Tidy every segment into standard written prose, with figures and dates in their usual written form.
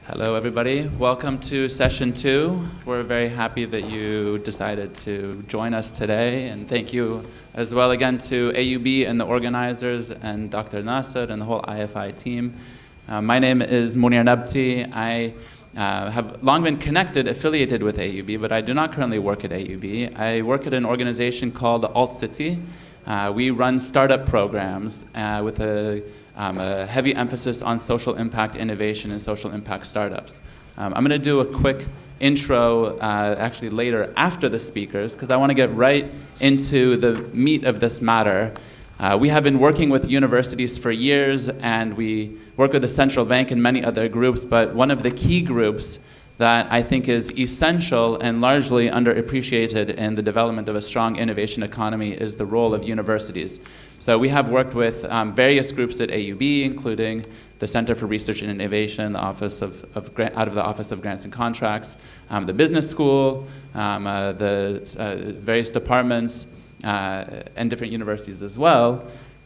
Hello, everybody. Welcome to session 2. We're very happy that you decided to join us today, and thank you as well again to AUB and the organizers and Dr. Nasser and the whole IFI team. My name is Munir Nabti. I have long been affiliated with AUB, but I do not currently work at AUB. I work at an organization called Alt City. We run startup programs with a heavy emphasis on social impact innovation and social impact startups. I'm going to do a quick intro actually later after the speakers because I want to get right into the meat of this matter. We have been working with universities for years, and we work with the central bank and many other groups, but one of the key groups that I think is essential and largely underappreciated in the development of a strong innovation economy is the role of universities. So we have worked with various groups at AUB, including the Center for Research and Innovation, the Office of Office of Grants and Contracts, the Business School, the various departments, and different universities as well.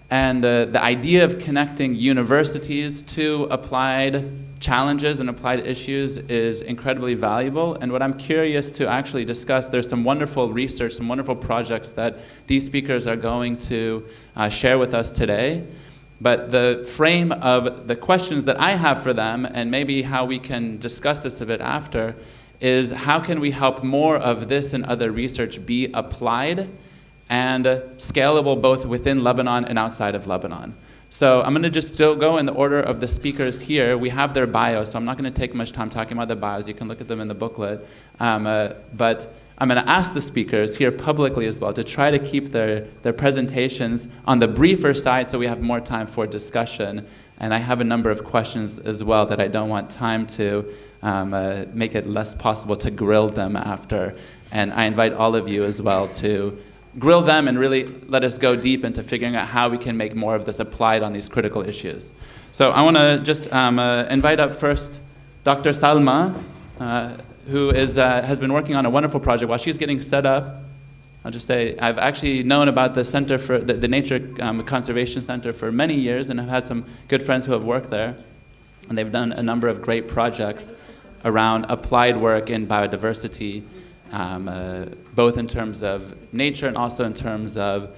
And the idea of connecting universities to applied challenges and applied issues is incredibly valuable. And what I'm curious to actually discuss, there's some wonderful research, some wonderful projects that these speakers are going to share with us today. But the frame of the questions that I have for them, and maybe how we can discuss this a bit after, is how can we help more of this and other research be applied and scalable both within Lebanon and outside of Lebanon. So I'm going to just still go in the order of the speakers here. We have their bios, so I'm not going to take much time talking about the bios. You can look at them in the booklet. But I'm going to ask the speakers here publicly as well to try to keep their presentations on the briefer side so we have more time for discussion. And I have a number of questions as well that I don't want time to make it less possible to grill them after. And I invite all of you as well to grill them and really let us go deep into figuring out how we can make more of this applied on these critical issues. So I want to just invite up first Dr. Salma, who has been working on a wonderful project. While she's getting set up, I'll just say I've actually known about the Center for the Nature Conservation Center for many years, and I've had some good friends who have worked there. And they've done a number of great projects around applied work in biodiversity, both in terms of nature and also in terms of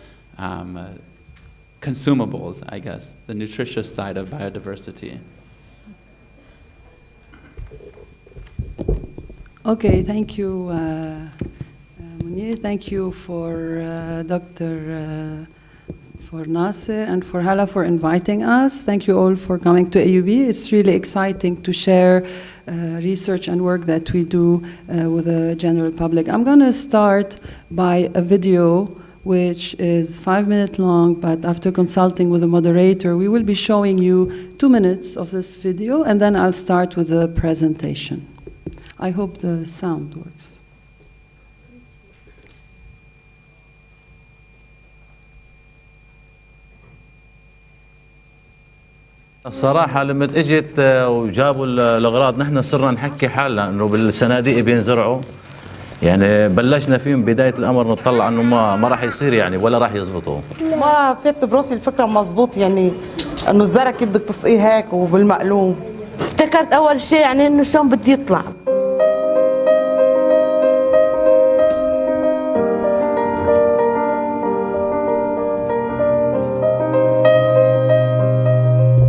consumables, I guess, the nutritious side of biodiversity. Okay, thank you, Munir. Thank you for Dr. for Nasser and for Hala for inviting us. Thank you all for coming to AUB. It's really exciting to share research and work that we do with the general public. I'm going to start by a video which is 5 minutes long, but after consulting with the moderator, we will be showing you 2 minutes of this video, and then I'll start with the presentation. I hope the sound works. الصراحة لما اجت وجابوا الأغراض نحن صرنا نحكي حالنا إنه بالصناديق بينزرعوا يعني بلشنا فيهم بداية الأمر نطلع إنه ما راح يصير يعني ولا راح يزبطوا. ما فات براسي الفكرة مزبوط يعني إنه الزرع كيف بدك تسقيه هيك وبالمقلوم. افتكرت أول شيء يعني إنه شلون بدي يطلع.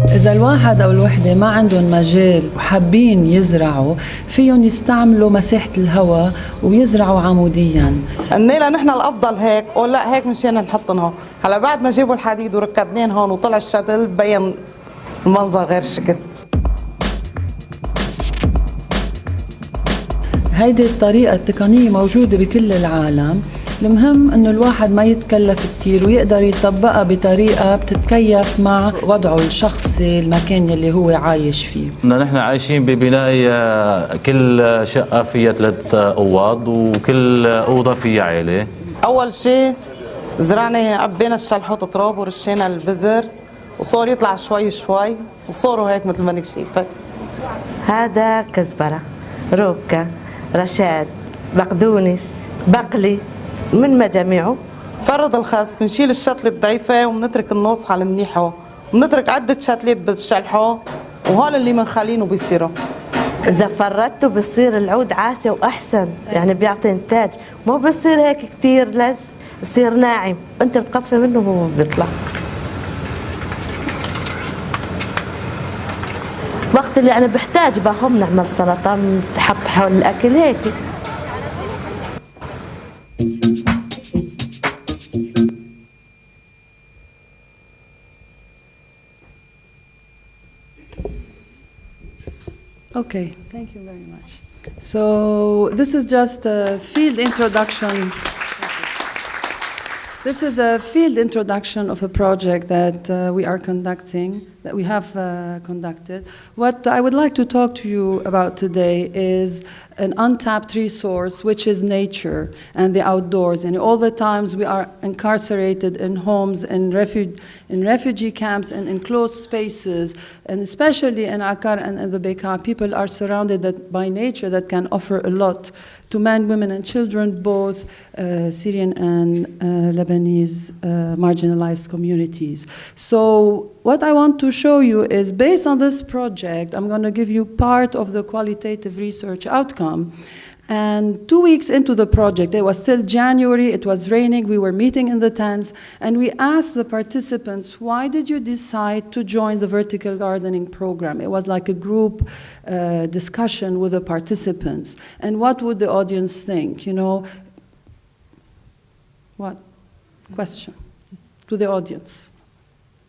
إذا الواحد أو الوحدة ما عندهم مجال وحابين يزرعوا فيهم يستعملوا مساحة الهواء ويزرعوا عمودياً. قلنا نحن الأفضل هيك أو لا هيك مشان نحطنها. هلا بعد ما جابوا الحديد وركبناهم هون وطلع الشتل بين المنظر غير شكل. هيدي الطريقة التقنية موجودة بكل العالم. المهم انه الواحد ما يتكلف كتير ويقدر يطبقها بطريقة بتتكيف مع وضعه الشخصي المكان اللي هو عايش فيه. نحن عايشين ببناء كل شقة فيها 3 أوض وكل أوضة فيها عائلة. أول شيء زرعنا عبينا الشلحوط تراب ورشينا البذر وصار يطلع شوي شوي وصاروا هيك مثل ما انك شايفة. هذا كزبرة، روكة، رشاد، بقدونس، بقلي من مجاميعه. فرد الخس بنشيل الشتلة الضعيفة وبنترك النص على المنيحة وبنترك عدة شتلات بالشلحة وهول اللي بنخلينه بيصيروا. إذا فردته بصير العود عاسي وأحسن، يعني بيعطي إنتاج، مو بصير هيك كتير لس، بصير ناعم، أنت بتقطفي منه وهو بيطلع. وقت اللي أنا بحتاج باخذ نعمل سلطة بتحط حول الأكل هيك. Okay, thank you very much. So this is just a field introduction. This is a field introduction of a project that we are conducting, that we have conducted. What I would like to talk to you about today is an untapped resource, which is nature and the outdoors. And all the times we are incarcerated in homes, in refugee camps, and in closed spaces, and especially in Akkar and in the Bekaa, people are surrounded by nature that can offer a lot to men, women, and children, both Syrian and Lebanese marginalized communities. So what I want to show you is, based on this project, I'm going to give you part of the qualitative research outcome. And 2 weeks into the project, it was still January, it was raining, we were meeting in the tents, and we asked the participants, why did you decide to join the vertical gardening program? It was like a group discussion with the participants. And what would the audience think? You know, what? Question to the audience.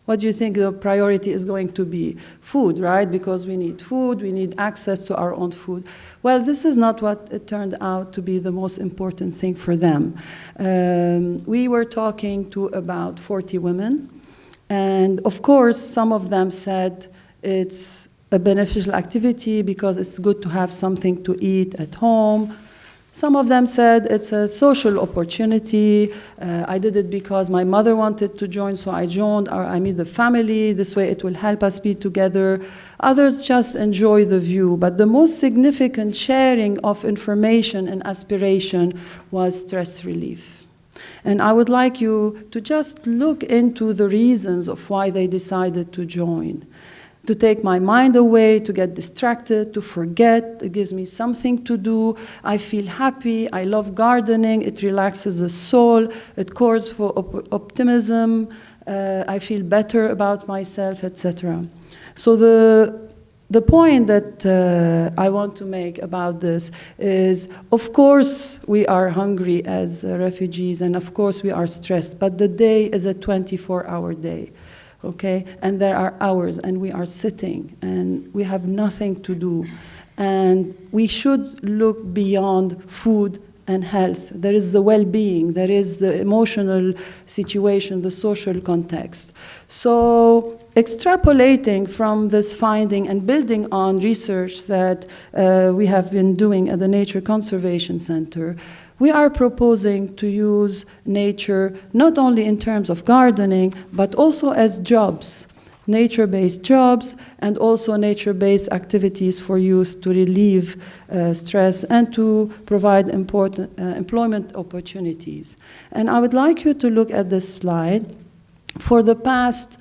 What do you think the priority is going to be? Food, right? Because we need food, we need access to our own food. Well, this is not what it turned out to be the most important thing for them. We were talking to about 40 women, and of course, some of them said it's a beneficial activity because it's good to have something to eat at home. Some of them said it's a social opportunity. I did it because my mother wanted to join, so I joined, or I meet the family. This way it will help us be together. Others just enjoy the view. But the most significant sharing of information and aspiration was stress relief. And I would like you to just look into the reasons of why they decided to join. To take my mind away, to get distracted, to forget. It gives me something to do. I feel happy. I love gardening. It relaxes the soul. It calls for optimism. I feel better about myself, etc. So the point that I want to make about this is, of course, we are hungry as refugees, and of course we are stressed, but the day is a 24-hour day. Okay, and there are hours, and we are sitting, and we have nothing to do, and we should look beyond food and health. There is the well-being, there is the emotional situation, the social context. So extrapolating from this finding and building on research that we have been doing at the Nature Conservation Center, we are proposing to use nature not only in terms of gardening, but also as jobs, nature-based jobs, and also nature-based activities for youth to relieve stress and to provide important employment opportunities. And I would like you to look at this slide. For the past,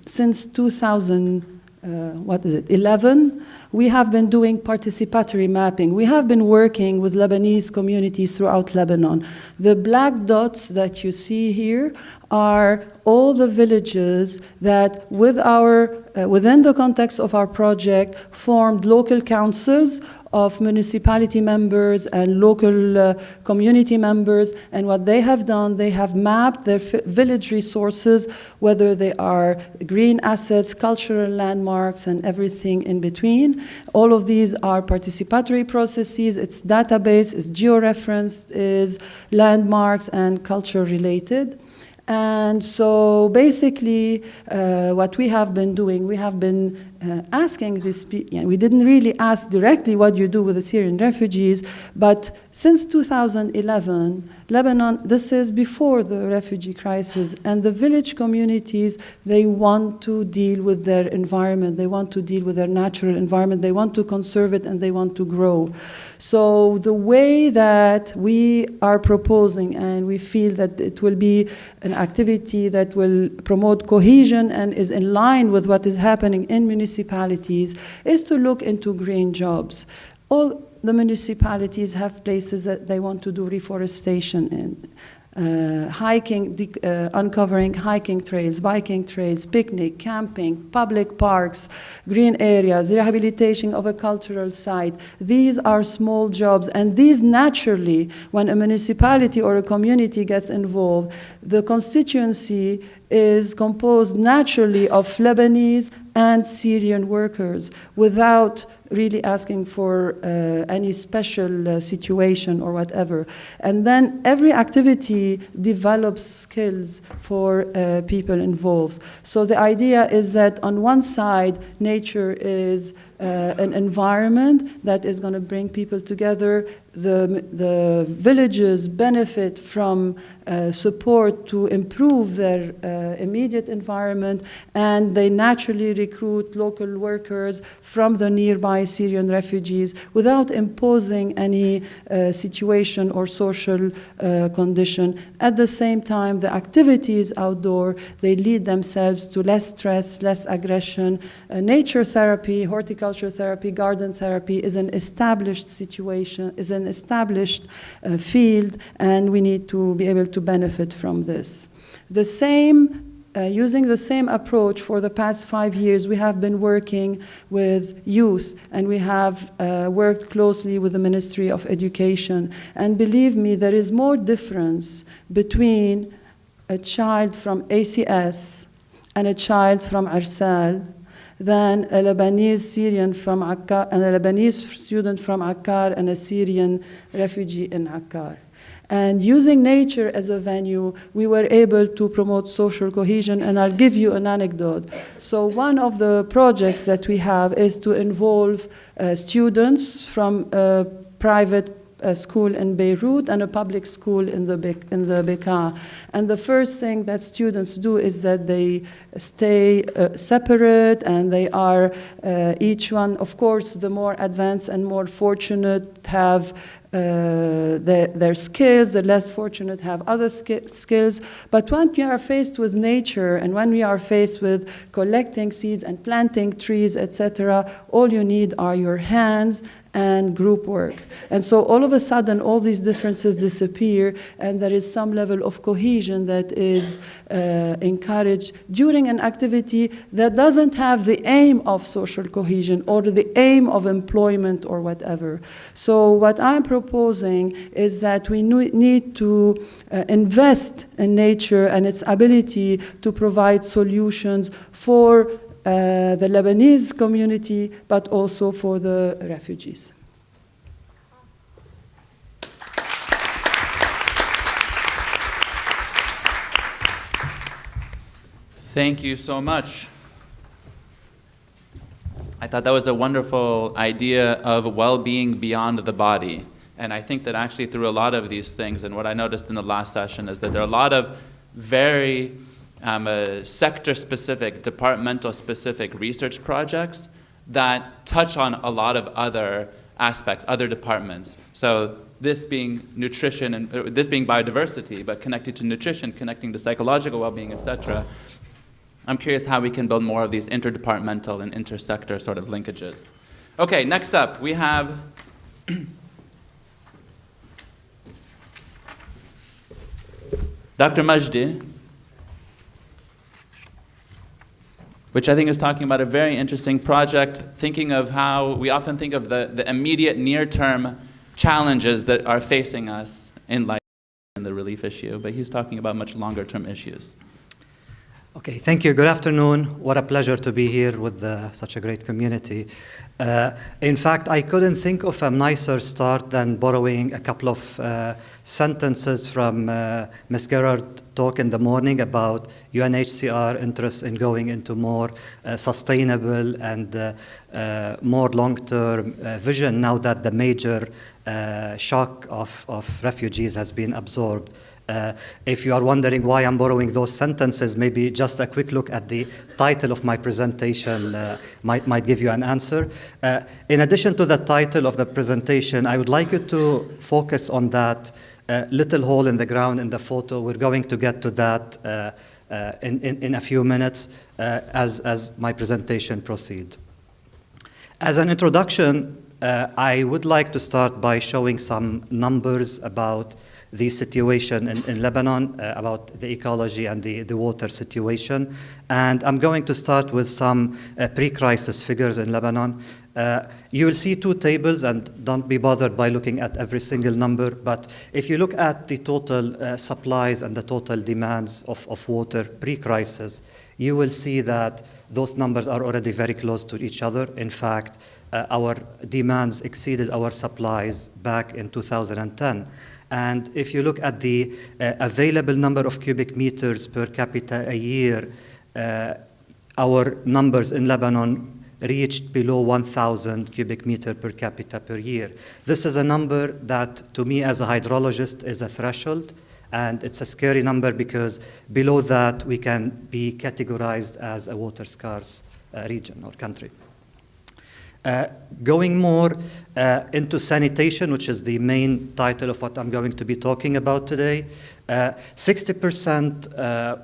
since 2011, we have been doing participatory mapping. We have been working with Lebanese communities throughout Lebanon. The black dots that you see here are all the villages that, within the context of our project, formed local councils of municipality members and local community members. And what they have done, they have mapped their village resources, whether they are green assets, cultural landmarks, and everything in between. All of these are participatory processes. It's database, it's georeferenced, is landmarks and culture related. And so basically what we have been doing, we have been asking this, we didn't really ask directly what you do with the Syrian refugees, but since 2011, Lebanon, this is before the refugee crisis, and the village communities, they want to deal with their environment, they want to deal with their natural environment, they want to conserve it, and they want to grow. So the way that we are proposing, and we feel that it will be an activity that will promote cohesion and is in line with what is happening in municipalities, municipalities is to look into green jobs. All the municipalities have places that they want to do reforestation in. Uncovering hiking trails, biking trails, picnic, camping, public parks, green areas, rehabilitation of a cultural site. These are small jobs, and these naturally, when a municipality or a community gets involved, the constituency is composed naturally of Lebanese and Syrian workers without really asking for any special situation or whatever. And then every activity develops skills for people involved. So the idea is that on one side, nature is an environment that is going to bring people together. The villages benefit from support to improve their immediate environment, and they naturally recruit local workers from the nearby Syrian refugees without imposing any situation or social condition. At the same time, the activities outdoor, they lead themselves to less stress, less aggression. Nature therapy, horticulture therapy, garden therapy is an established situation, is an established field, and we need to be able to benefit from this. The same using the same approach for the past 5 years, we have been working with youth, and we have worked closely with the Ministry of Education. And believe me, there is more difference between a child from ACS and a child from Arsal than a Lebanese Syrian from Akkar, and a Lebanese student from Akkar and a Syrian refugee in Akkar. And using nature as a venue, we were able to promote social cohesion, and I'll give you an anecdote. So one of the projects that we have is to involve students from a private school in Beirut and a public school in the Bekaa. And the first thing that students do is that they stay separate, and they are each one, of course, the more advanced and more fortunate have their skills, the less fortunate have other skills. But when we are faced with nature, and when we are faced with collecting seeds and planting trees, etc., all you need are your hands and group work. And so all of a sudden, all these differences disappear, and there is some level of cohesion that is encouraged during an activity that doesn't have the aim of social cohesion or the aim of employment or whatever. So what I'm proposing is that we need to invest in nature and its ability to provide solutions for the Lebanese community, but also for the refugees. Thank you so much. I thought that was a wonderful idea of well-being beyond the body. And I think that actually through a lot of these things, and what I noticed in the last session is that there are a lot of very sector-specific, departmental-specific research projects that touch on a lot of other aspects, other departments. So this being nutrition, and this being biodiversity, but connected to nutrition, connecting to psychological well-being, etc. I'm curious how we can build more of these interdepartmental and intersector sort of linkages. Okay, next up, we have Dr. Majdi, which I think is talking about a very interesting project, thinking of how we often think of the immediate near-term challenges that are facing us in life and the relief issue, but he's talking about much longer-term issues. Okay, thank you. Good afternoon. What a pleasure to be here with such a great community. In fact, I couldn't think of a nicer start than borrowing a couple of sentences from Ms. Gerard's talk in the morning about UNHCR interest in going into more sustainable and more long-term vision now that the major shock of refugees has been absorbed. If you are wondering why I'm borrowing those sentences, maybe just a quick look at the title of my presentation might give you an answer. In addition to the title of the presentation, I would like you to focus on that little hole in the ground in the photo. We're going to get to that in a few minutes. as my presentation proceeds. As an introduction, I would like to start by showing some numbers about the situation in Lebanon, about the ecology and the water situation. And I'm going to start with some pre-crisis figures in Lebanon. You will see two tables, and don't be bothered by looking at every single number, but if you look at the total supplies and the total demands of water pre-crisis, you will see that those numbers are already very close to each other. In fact, our demands exceeded our supplies back in 2010. And if you look at the available number of cubic meters per capita a year, our numbers in Lebanon reached below 1,000 cubic meter per capita per year. This is a number that, to me as a hydrologist, is a threshold, and it's a scary number because below that we can be categorized as a water scarce region or country. Going more into sanitation, which is the main title of what I'm going to be talking about today, 60%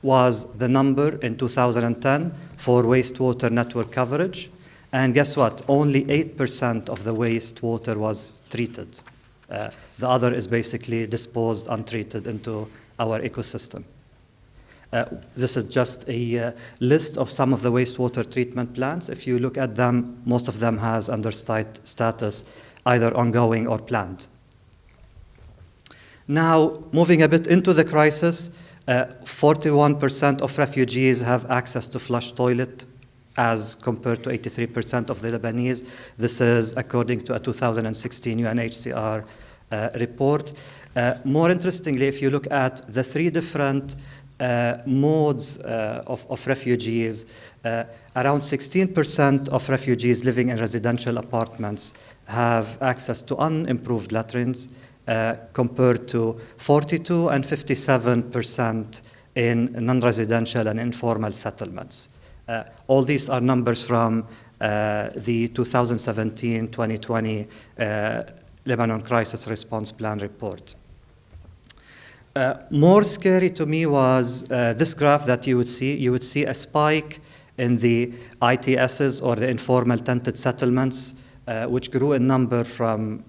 was the number in 2010 for wastewater network coverage. And guess what? Only 8% of the wastewater was treated. The other is basically disposed untreated into our ecosystem. This is just a list of some of the wastewater treatment plants. If you look at them, most of them has understate status, either ongoing or planned. Now, moving a bit into the crisis, 41% of refugees have access to flush toilet as compared to 83% of the Lebanese. This is according to a 2016 UNHCR report. More interestingly, if you look at the three different modes of refugees, around 16% of refugees living in residential apartments have access to unimproved latrines, compared to 42 and 57% in non-residential and informal settlements. All these are numbers from the 2017-2020 Lebanon Crisis Response Plan report. More scary to me was this graph that you would see. You would see a spike in the ITSs, or the informal tented settlements, which grew in number from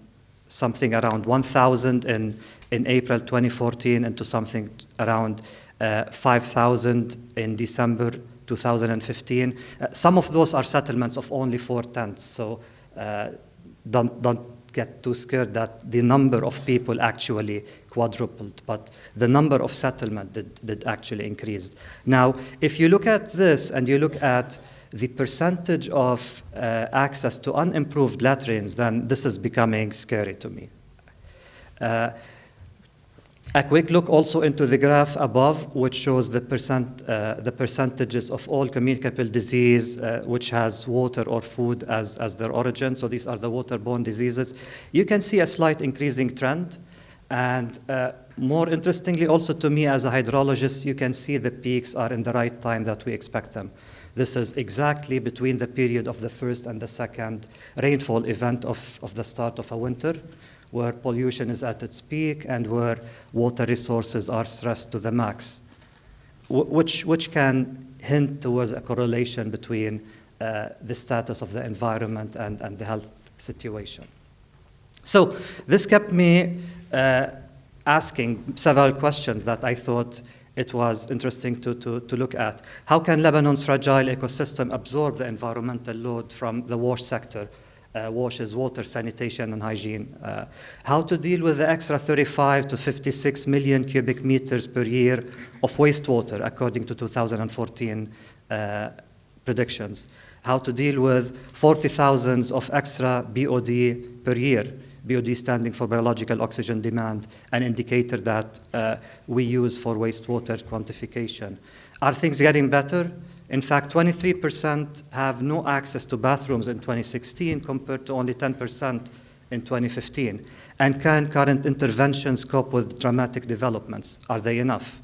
something around 1,000 in April 2014 into something around 5,000 in December 2015. Some of those are settlements of only 4 tents, so don't get too scared that the number of people actually quadrupled, but the number of settlement did actually increase. Now, if you look at this and you look at the percentage of access to unimproved latrines, then this is becoming scary to me. A quick look also into the graph above, which shows the percentages of all communicable disease which has water or food as their origin. So these are the waterborne diseases. You can see a slight increasing trend. And more interestingly, also to me as a hydrologist, you can see the peaks are in the right time that we expect them. This is exactly between the period of the first and the second rainfall event of the start of a winter, where pollution is at its peak and where water resources are stressed to the max, which can hint towards a correlation between the status of the environment and the health situation. So this kept me asking several questions that I thought it was interesting to look at. How can Lebanon's fragile ecosystem absorb the environmental load from the wash sector? WASH is water, sanitation, and hygiene. How to deal with the extra 35 to 56 million cubic meters per year of wastewater, according to 2014 predictions. How to deal with 40,000 of extra BOD per year, BOD standing for biological oxygen demand, an indicator that we use for wastewater quantification. Are things getting better? In fact, 23% have no access to bathrooms in 2016 compared to only 10% in 2015. And can current interventions cope with dramatic developments? Are they enough?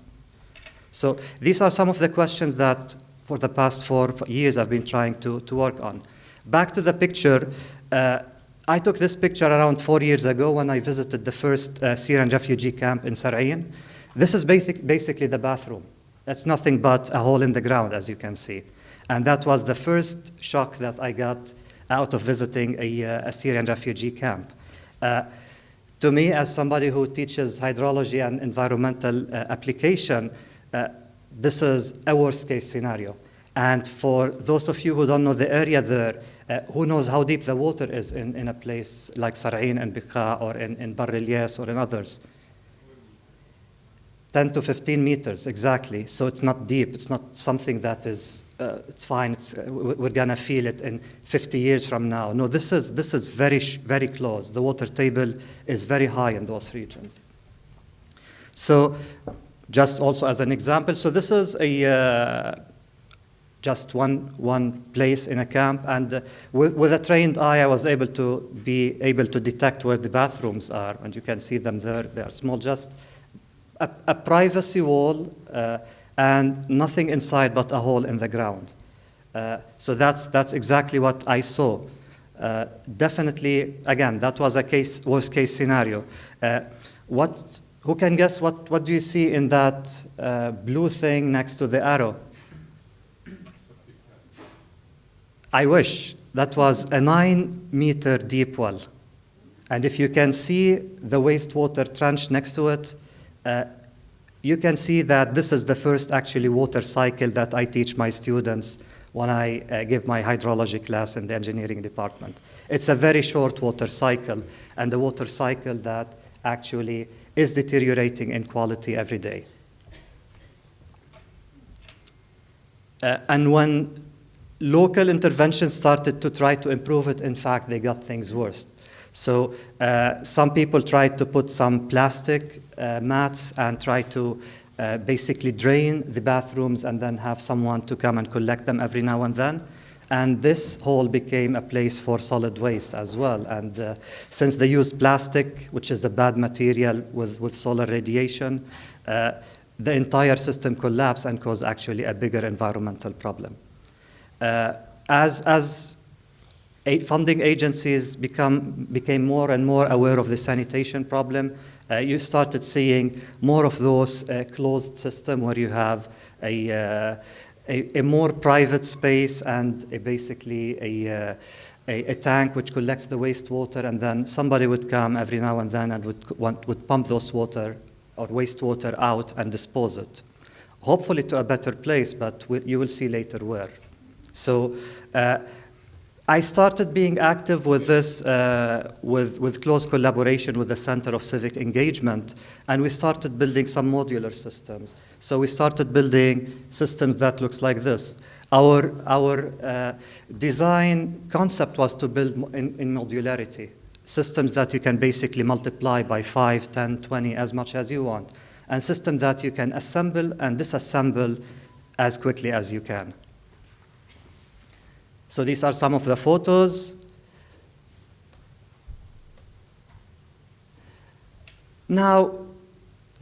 So these are some of the questions that for the past 4 years I've been trying to work on. Back to the picture, I took this picture around 4 years ago when I visited the first Syrian refugee camp in Syrian. This is basically the bathroom. It's nothing but a hole in the ground, as you can see. And that was the first shock that I got out of visiting a Syrian refugee camp. To me, as somebody who teaches hydrology and environmental application, this is a worst-case scenario. And for those of you who don't know the area there, who knows how deep the water is in a place like Sar'in and Bikha or in Bar Ilyas or in others? 10 to 15 meters, exactly. So it's not deep. It's not something that is, it's fine. We're going to feel it in 50 years from now. No, this is very, very close. The water table is very high in those regions. So just also as an example, so this is just one place in a camp, and with a trained eye, I was able to detect where the bathrooms are, and you can see them there. They are small, just a privacy wall and nothing inside but a hole in the ground. So that's exactly what I saw. Definitely, again, that was a worst case scenario. Who can guess what do you see in that blue thing next to the arrow? I wish. That was a 9-meter deep well. And if you can see the wastewater trench next to it, you can see that this is the first actually water cycle that I teach my students when I give my hydrology class in the engineering department. It's a very short water cycle, and the water cycle that actually is deteriorating in quality every day. And when local interventions started to try to improve it, in fact, they got things worse. So some people tried to put some plastic mats and try to basically drain the bathrooms and then have someone to come and collect them every now and then. And this hole became a place for solid waste as well. And since they used plastic, which is a bad material with solar radiation, the entire system collapsed and caused actually a bigger environmental problem. As funding agencies became more and more aware of the sanitation problem, you started seeing more of those closed systems where you have a more private space and basically a tank which collects the wastewater, and then somebody would come every now and then and would pump those water or wastewater out and dispose it, hopefully to a better place, but you will see later where. So I started being active with this, with close collaboration with the Center of Civic Engagement, and we started building some modular systems. So we started building systems that looks like this. Our design concept was to build in modularity, systems that you can basically multiply by 5, 10, 20, as much as you want, and systems that you can assemble and disassemble as quickly as you can. So these are some of the photos. Now,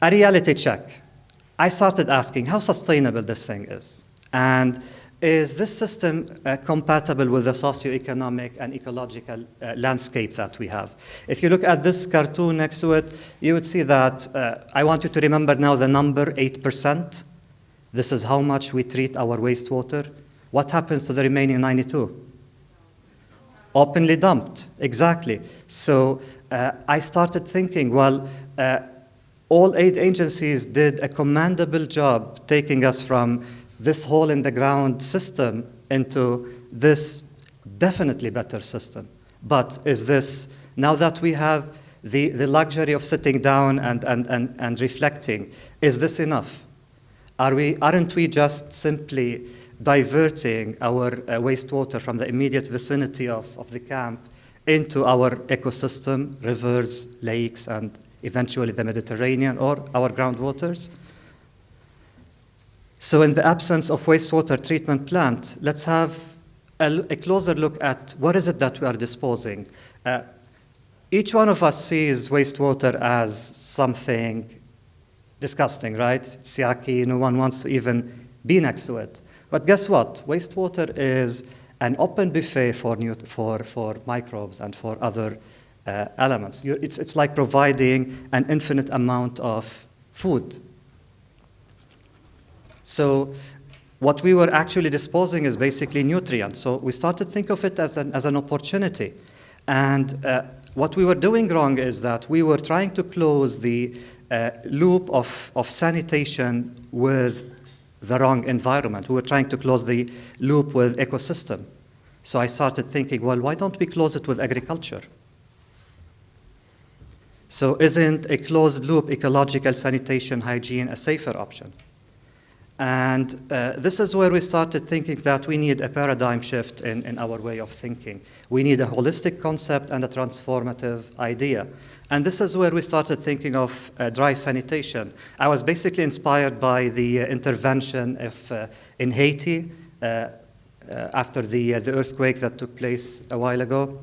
a reality check. I started asking how sustainable this thing is. And is this system compatible with the socioeconomic and ecological landscape that we have? If you look at this cartoon next to it, you would see that I want you to remember now the number 8%. This is how much we treat our wastewater. What happens to the remaining 92? Openly dumped, exactly. So I started thinking, well, all aid agencies did a commendable job taking us from this hole in the ground system into this definitely better system. But is this, now that we have the luxury of sitting down and reflecting, is this enough? Aren't we just simply diverting our wastewater from the immediate vicinity of the camp into our ecosystem, rivers, lakes, and eventually the Mediterranean or our groundwaters? So in the absence of wastewater treatment plant, let's have a closer look at what is it that we are disposing. Each one of us sees wastewater as something disgusting, right? It's yucky, no one wants to even be next to it. But guess what? Wastewater is an open buffet for microbes and for other elements. It's like providing an infinite amount of food. So what we were actually disposing is basically nutrients. So we started to think of it as an opportunity. And what we were doing wrong is that we were trying to close the loop of sanitation with the wrong environment. We were trying to close the loop with ecosystem. So I started thinking, well, why don't we close it with agriculture? So isn't a closed loop ecological sanitation hygiene a safer option? And this is where we started thinking that we need a paradigm shift in our way of thinking. We need a holistic concept and a transformative idea. And this is where we started thinking of dry sanitation. I was basically inspired by the intervention in Haiti after the earthquake that took place a while ago.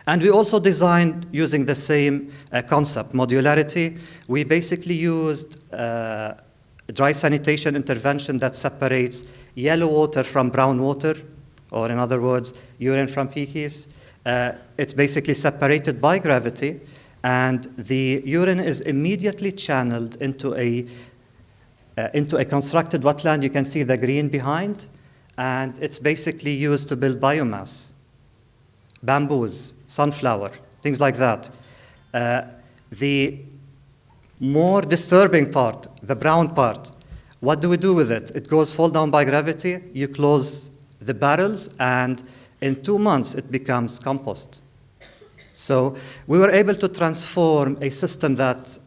And we also designed using the same concept, modularity. We basically used dry sanitation intervention that separates yellow water from brown water, or in other words, urine from feces. It's basically separated by gravity, and the urine is immediately channeled into a constructed wetland. You can see the green behind, and it's basically used to build biomass, bamboos, sunflower, things like that. The more disturbing part, the brown part, what do we do with it? It goes fall down by gravity, you close the barrels, and in 2 months it becomes compost. So we were able to transform a system that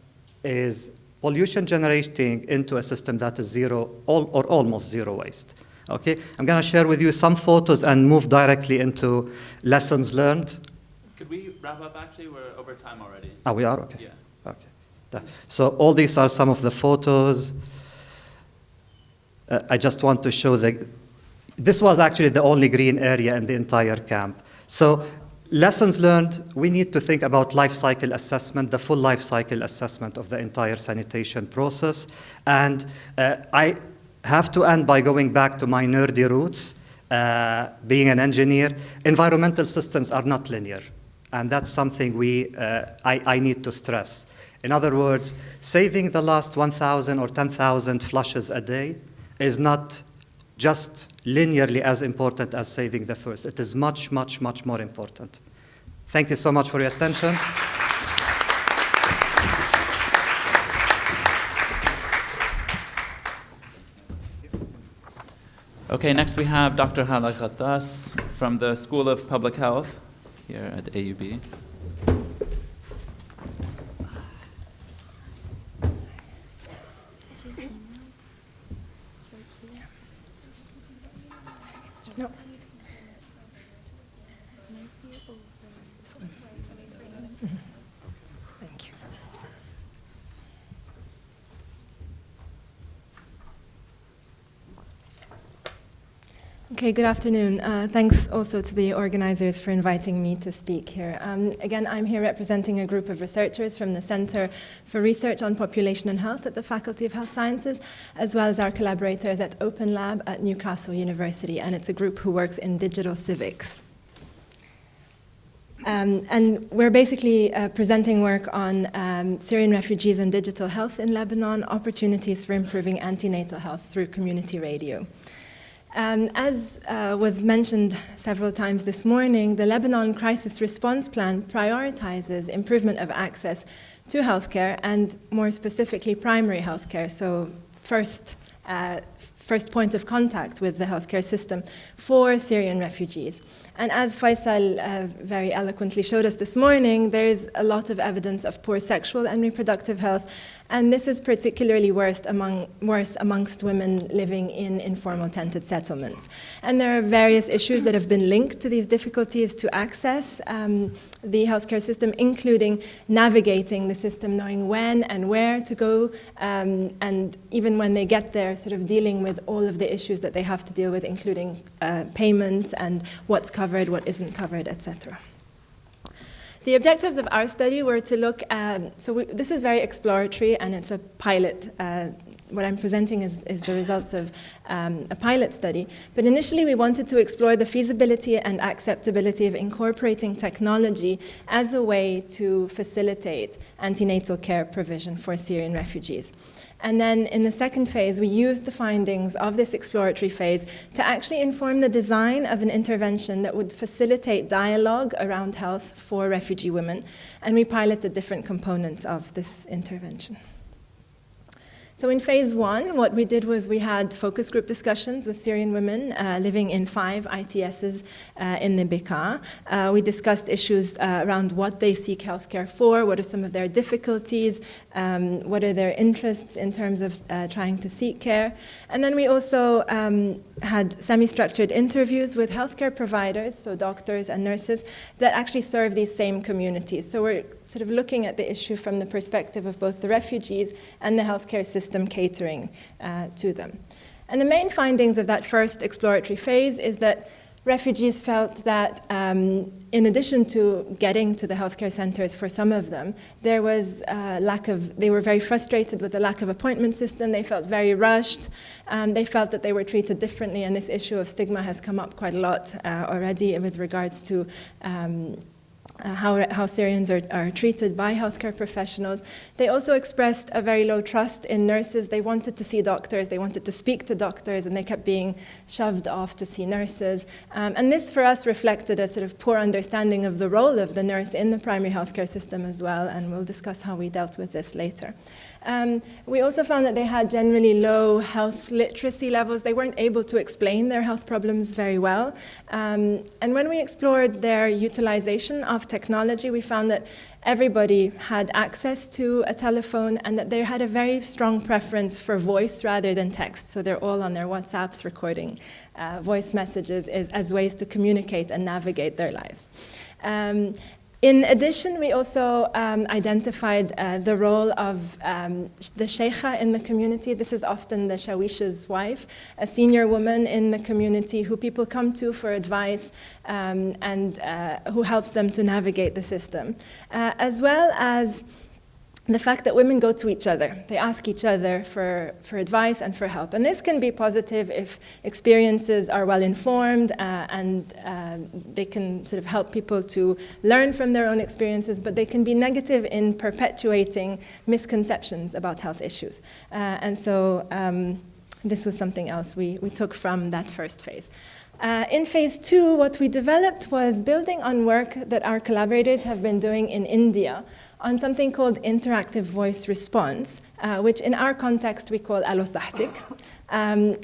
is pollution generating into a system that is zero or almost zero waste. Okay, I'm going to share with you some photos and move directly into lessons learned. Could we wrap up? Actually, we're over time already. Oh, we are? Okay. Yeah. Okay. So all these are some of the photos. I just want to show this was actually the only green area in the entire camp. So lessons learned, we need to think about life cycle assessment, the full life cycle assessment of the entire sanitation process. And I have to end by going back to my nerdy roots. Being an engineer, environmental systems are not linear. And that's something I need to stress. In other words, saving the last 1,000 or 10,000 flushes a day is not just linearly as important as saving the first. It is much, much, much more important. Thank you so much for your attention. Okay, next we have Dr. Hala Ghattas from the School of Public Health here at AUB. No. Thank you. Okay, good afternoon. Thanks also to the organizers for inviting me to speak here. Again, I'm here representing a group of researchers from the Center for Research on Population and Health at the Faculty of Health Sciences, as well as our collaborators at Open Lab at Newcastle University, and it's a group who works in digital civics. And we're basically presenting work on Syrian refugees and digital health in Lebanon, opportunities for improving antenatal health through community radio. As was mentioned several times this morning, the Lebanon Crisis Response Plan prioritizes improvement of access to healthcare and more specifically primary healthcare, so first point of contact with the healthcare system for Syrian refugees. And as Faisal very eloquently showed us this morning, there is a lot of evidence of poor sexual and reproductive health, and this is particularly worse amongst women living in informal tented settlements. And there are various issues that have been linked to these difficulties to access the healthcare system, including navigating the system, knowing when and where to go, and even when they get there, sort of dealing with all of the issues that they have to deal with, including payments and what's covered, what isn't covered, etc. The objectives of our study were to look at, this is very exploratory and it's a pilot. What I'm presenting is the results of a pilot study. But initially we wanted to explore the feasibility and acceptability of incorporating technology as a way to facilitate antenatal care provision for Syrian refugees. And then in the second phase, we used the findings of this exploratory phase to actually inform the design of an intervention that would facilitate dialogue around health for refugee women. And we piloted different components of this intervention. So in phase one, what we did was we had focus group discussions with Syrian women living in 5 ITSs in the Bekaa. We discussed issues around what they seek healthcare for, what are some of their difficulties, what are their interests in terms of trying to seek care. And then we also had semi-structured interviews with healthcare providers, so doctors and nurses, that actually serve these same communities. So we're sort of looking at the issue from the perspective of both the refugees and the healthcare system catering to them. And the main findings of that first exploratory phase is that refugees felt that in addition to getting to the healthcare centers for some of them, there was they were very frustrated with the lack of appointment system. They felt very rushed. They felt that they were treated differently, and this issue of stigma has come up quite a lot already with regards to how Syrians are treated by healthcare professionals. They also expressed a very low trust in nurses. They wanted to see doctors, they wanted to speak to doctors, and they kept being shoved off to see nurses. And this, for us, reflected a sort of poor understanding of the role of the nurse in the primary healthcare system as well, and we'll discuss how we dealt with this later. We also found that they had generally low health literacy levels. They weren't able to explain their health problems very well. And when we explored their utilization of technology, we found that everybody had access to a telephone and that they had a very strong preference for voice rather than text. So they're all on their WhatsApps recording voice messages as ways to communicate and navigate their lives. In addition, we also identified the role of the sheikha in the community. This is often the shawish's wife, a senior woman in the community who people come to for advice and who helps them to navigate the system, as well as the fact that women go to each other. They ask each other for advice and for help. And this can be positive if experiences are well informed and they can sort of help people to learn from their own experiences, but they can be negative in perpetuating misconceptions about health issues. And so this was something else we took from that first phase. In phase two, what we developed was building on work that our collaborators have been doing in India on something called interactive voice response, which in our context we call Allosahtik.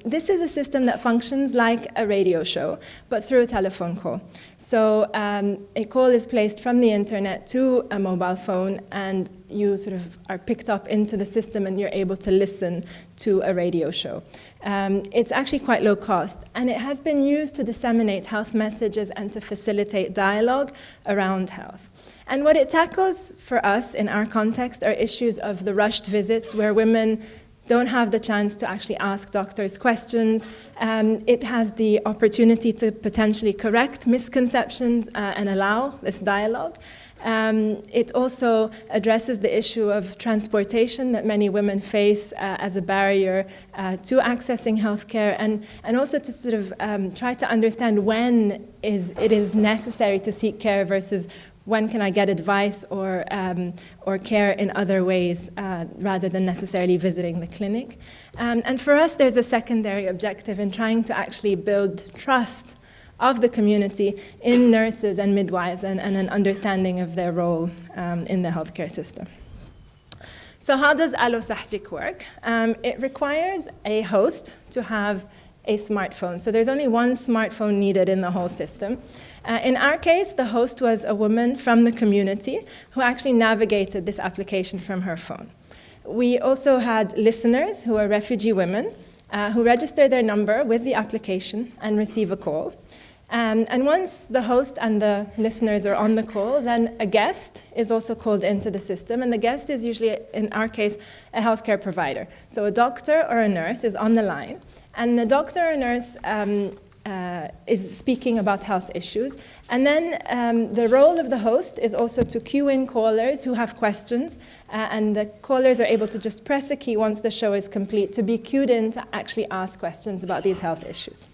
This is a system that functions like a radio show, but through a telephone call. So a call is placed from the internet to a mobile phone, and you sort of are picked up into the system and you're able to listen to a radio show. It's actually quite low cost, and it has been used to disseminate health messages and to facilitate dialogue around health. And what it tackles for us in our context are issues of the rushed visits where women don't have the chance to actually ask doctors questions. It has the opportunity to potentially correct misconceptions and allow this dialogue. It also addresses the issue of transportation that many women face as a barrier to accessing healthcare, and also to sort of try to understand when it is necessary to seek care versus when can I get advice or care in other ways rather than necessarily visiting the clinic. And for us, there's a secondary objective in trying to actually build trust of the community in nurses and midwives and an understanding of their role in the healthcare system. So how does Allosahtik work? It requires a host to have a smartphone. So there's only one smartphone needed in the whole system. In our case, the host was a woman from the community who actually navigated this application from her phone. We also had listeners who are refugee women who register their number with the application and receive a call. And once the host and the listeners are on the call, then a guest is also called into the system, and the guest is usually, in our case, a healthcare provider. So a doctor or a nurse is on the line, and the doctor or nurse is speaking about health issues. And then the role of the host is also to cue in callers who have questions, and the callers are able to just press a key once the show is complete to be cued in to actually ask questions about these health issues.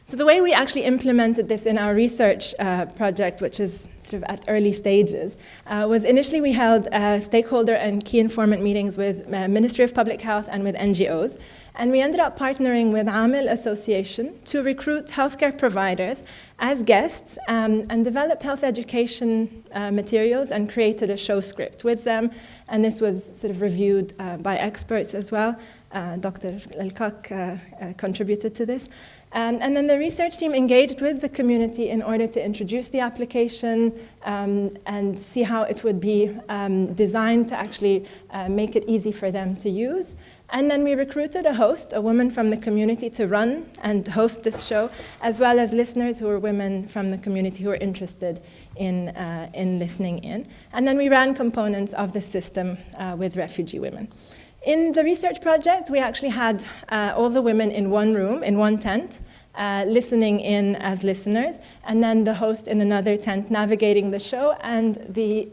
So the way we actually implemented this in our research project, which is sort of at early stages, was initially we held stakeholder and key informant meetings with Ministry of Public Health and with NGOs. And we ended up partnering with Amil Association to recruit healthcare providers as guests and developed health education materials and created a show script with them. And this was sort of reviewed by experts as well. Dr. Al-Kak contributed to this. And then the research team engaged with the community in order to introduce the application and see how it would be designed to actually make it easy for them to use. And then we recruited a host, a woman from the community, to run and host this show, as well as listeners who were women from the community who were interested in listening in. And then we ran components of the system with refugee women. In the research project, we actually had all the women in one room, in one tent, listening in as listeners, and then the host in another tent navigating the show and the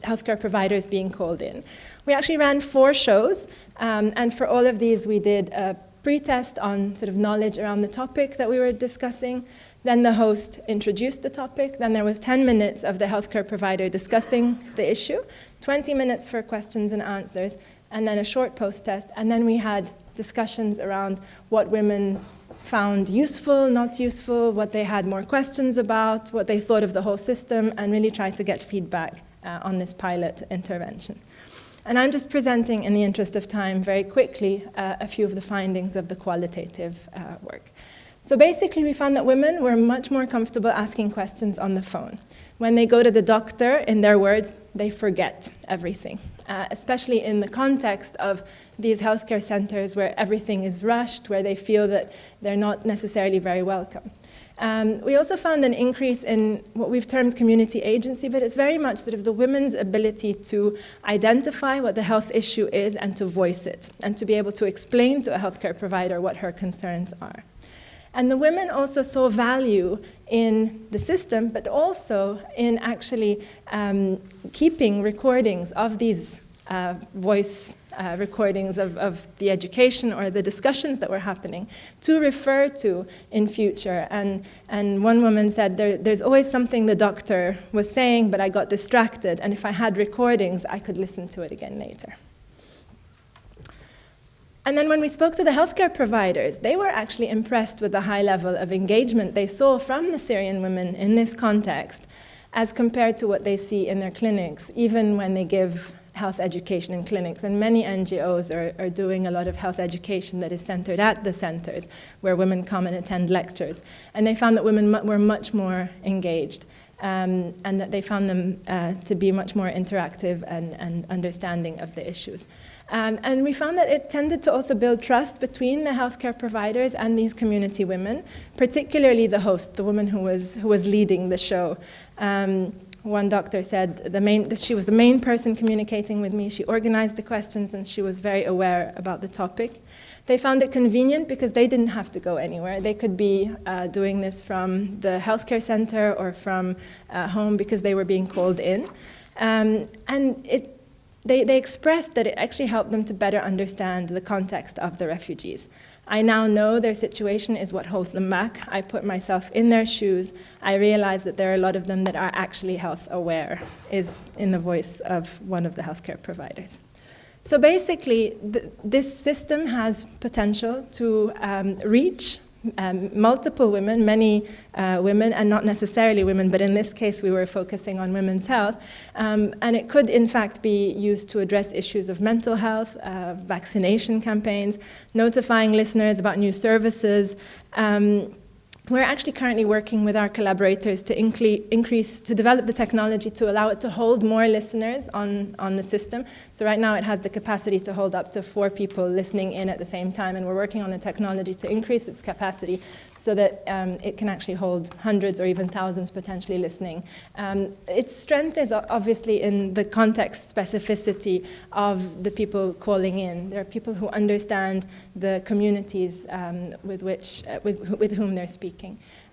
healthcare providers being called in. We actually ran 4 shows, and for all of these we did a pre-test on sort of knowledge around the topic that we were discussing. Then the host introduced the topic. Then there was 10 minutes of the healthcare provider discussing the issue, 20 minutes for questions and answers, and then a short post-test. And then we had discussions around what women found useful, not useful, what they had more questions about, what they thought of the whole system, and really tried to get feedback on this pilot intervention. And I'm just presenting, in the interest of time, very quickly, a few of the findings of the qualitative work. So basically, we found that women were much more comfortable asking questions on the phone. When they go to the doctor, in their words, they forget everything, especially in the context of these healthcare centers where everything is rushed, where they feel that they're not necessarily very welcome. We also found an increase in what we've termed community agency, but it's very much sort of the women's ability to identify what the health issue is and to voice it, and to be able to explain to a healthcare provider what her concerns are. And the women also saw value in the system, but also in actually keeping recordings of these voice recordings of the education or the discussions that were happening to refer to in future. And one woman said, there's always something the doctor was saying, but I got distracted, and if I had recordings, I could listen to it again later. And then when we spoke to the healthcare providers, they were actually impressed with the high level of engagement they saw from the Syrian women in this context as compared to what they see in their clinics, even when they give health education in clinics. And many NGOs are doing a lot of health education that is centered at the centers where women come and attend lectures. And they found that women were much more engaged. And that they found them to be much more interactive and understanding of the issues. And we found that it tended to also build trust between the healthcare providers and these community women, particularly the host, the woman who was leading the show. One doctor said she was the main person communicating with me. She organized the questions and she was very aware about the topic. They found it convenient because they didn't have to go anywhere. They could be doing this from the healthcare center or from home because they were being called in. They expressed that it actually helped them to better understand the context of the refugees. I now know their situation is what holds them back. I put myself in their shoes. I realize that there are a lot of them that are actually health aware, is in the voice of one of the healthcare providers. So basically, this system has potential to reach multiple women, many women, and not necessarily women, but in this case we were focusing on women's health. And it could in fact be used to address issues of mental health, vaccination campaigns, notifying listeners about new services. We're actually currently working with our collaborators to develop the technology to allow it to hold more listeners on the system. So right now it has the capacity to hold up to 4 people listening in at the same time, and we're working on the technology to increase its capacity so that it can actually hold hundreds or even thousands potentially listening. Its strength is obviously in the context specificity of the people calling in. There are people who understand the communities with whom they're speaking.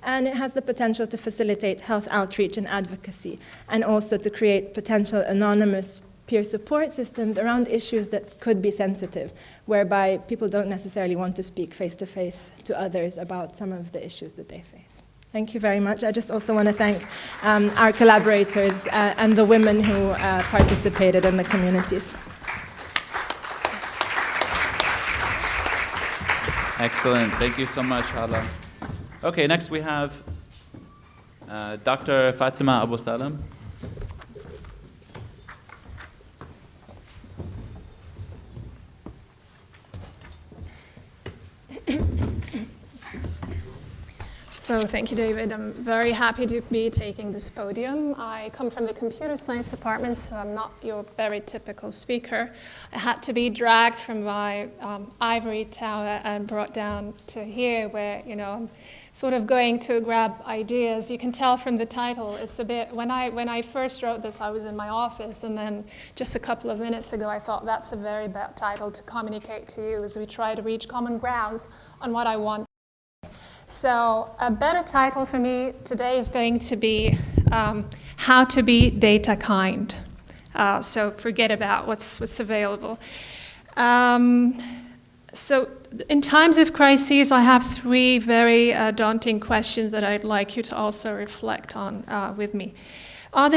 And it has the potential to facilitate health outreach and advocacy, and also to create potential anonymous peer support systems around issues that could be sensitive, whereby people don't necessarily want to speak face-to-face to others about some of the issues that they face. Thank you very much. I just also want to thank our collaborators and the women who participated in the communities. Excellent. Thank you so much, Hala. Okay, next we have Dr. Fatima Abu Salam. So thank you, David. I'm very happy to be taking this podium. I come from the computer science department, so I'm not your very typical speaker. I had to be dragged from my ivory tower and brought down to here where, I'm sort of going to grab ideas. You can tell from the title, it's a bit, when I first wrote this, I was in my office, and then just a couple of minutes ago, I thought that's a very bad title to communicate to you as we try to reach common grounds on what I want. So a better title for me today is going to be How to Be Data Kind. So forget about what's available. So in times of crises, I have three very daunting questions that I'd like you to also reflect on with me. Could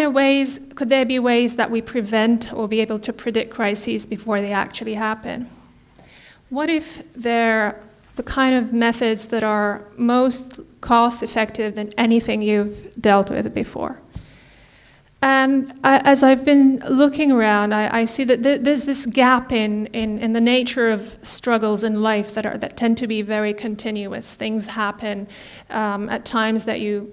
there be ways that we prevent or be able to predict crises before they actually happen? What if they're the kind of methods that are most cost-effective than anything you've dealt with before? And as I've been looking around, I see that there's this gap in the nature of struggles in life that tend to be very continuous. Things happen at times that you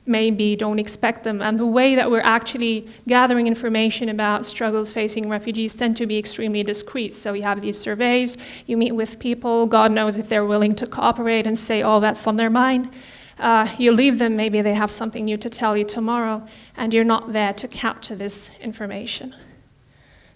maybe don't expect them, and the way that we're actually gathering information about struggles facing refugees tend to be extremely discreet. So you have these surveys, you meet with people, God knows if they're willing to cooperate and say all that's on their mind. You leave them, maybe they have something new to tell you tomorrow, and you're not there to capture this information.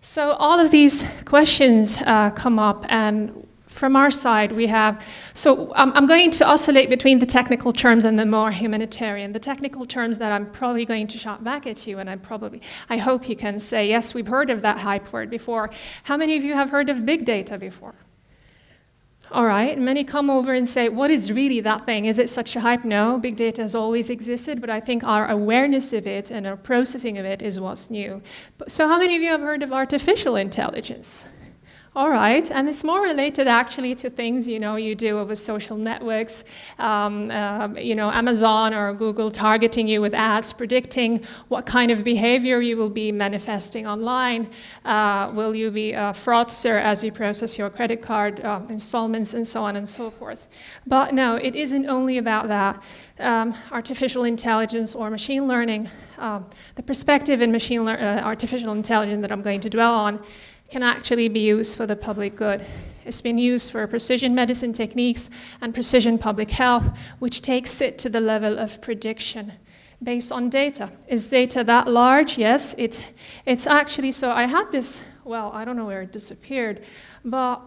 So all of these questions come up, and from our side, we have, so I'm going to oscillate between the technical terms and the more humanitarian. The technical terms that I'm probably going to shout back at you, and I hope you can say, yes, we've heard of that hype word before. How many of you have heard of big data before? All right, many come over and say, what is really that thing? Is it such a hype? No, big data has always existed, but I think our awareness of it and our processing of it is what's new. So how many of you have heard of artificial intelligence? All right, and it's more related actually to things you do over social networks, Amazon or Google targeting you with ads, predicting what kind of behavior you will be manifesting online. Will you be a fraudster as you process your credit card installments and so on and so forth. But no, it isn't only about that. Artificial intelligence or machine learning, the perspective in artificial intelligence that I'm going to dwell on can actually be used for the public good. It's been used for precision medicine techniques and precision public health, which takes it to the level of prediction based on data. Is data that large? Yes, it's actually, so I had this, well, I don't know where it disappeared, but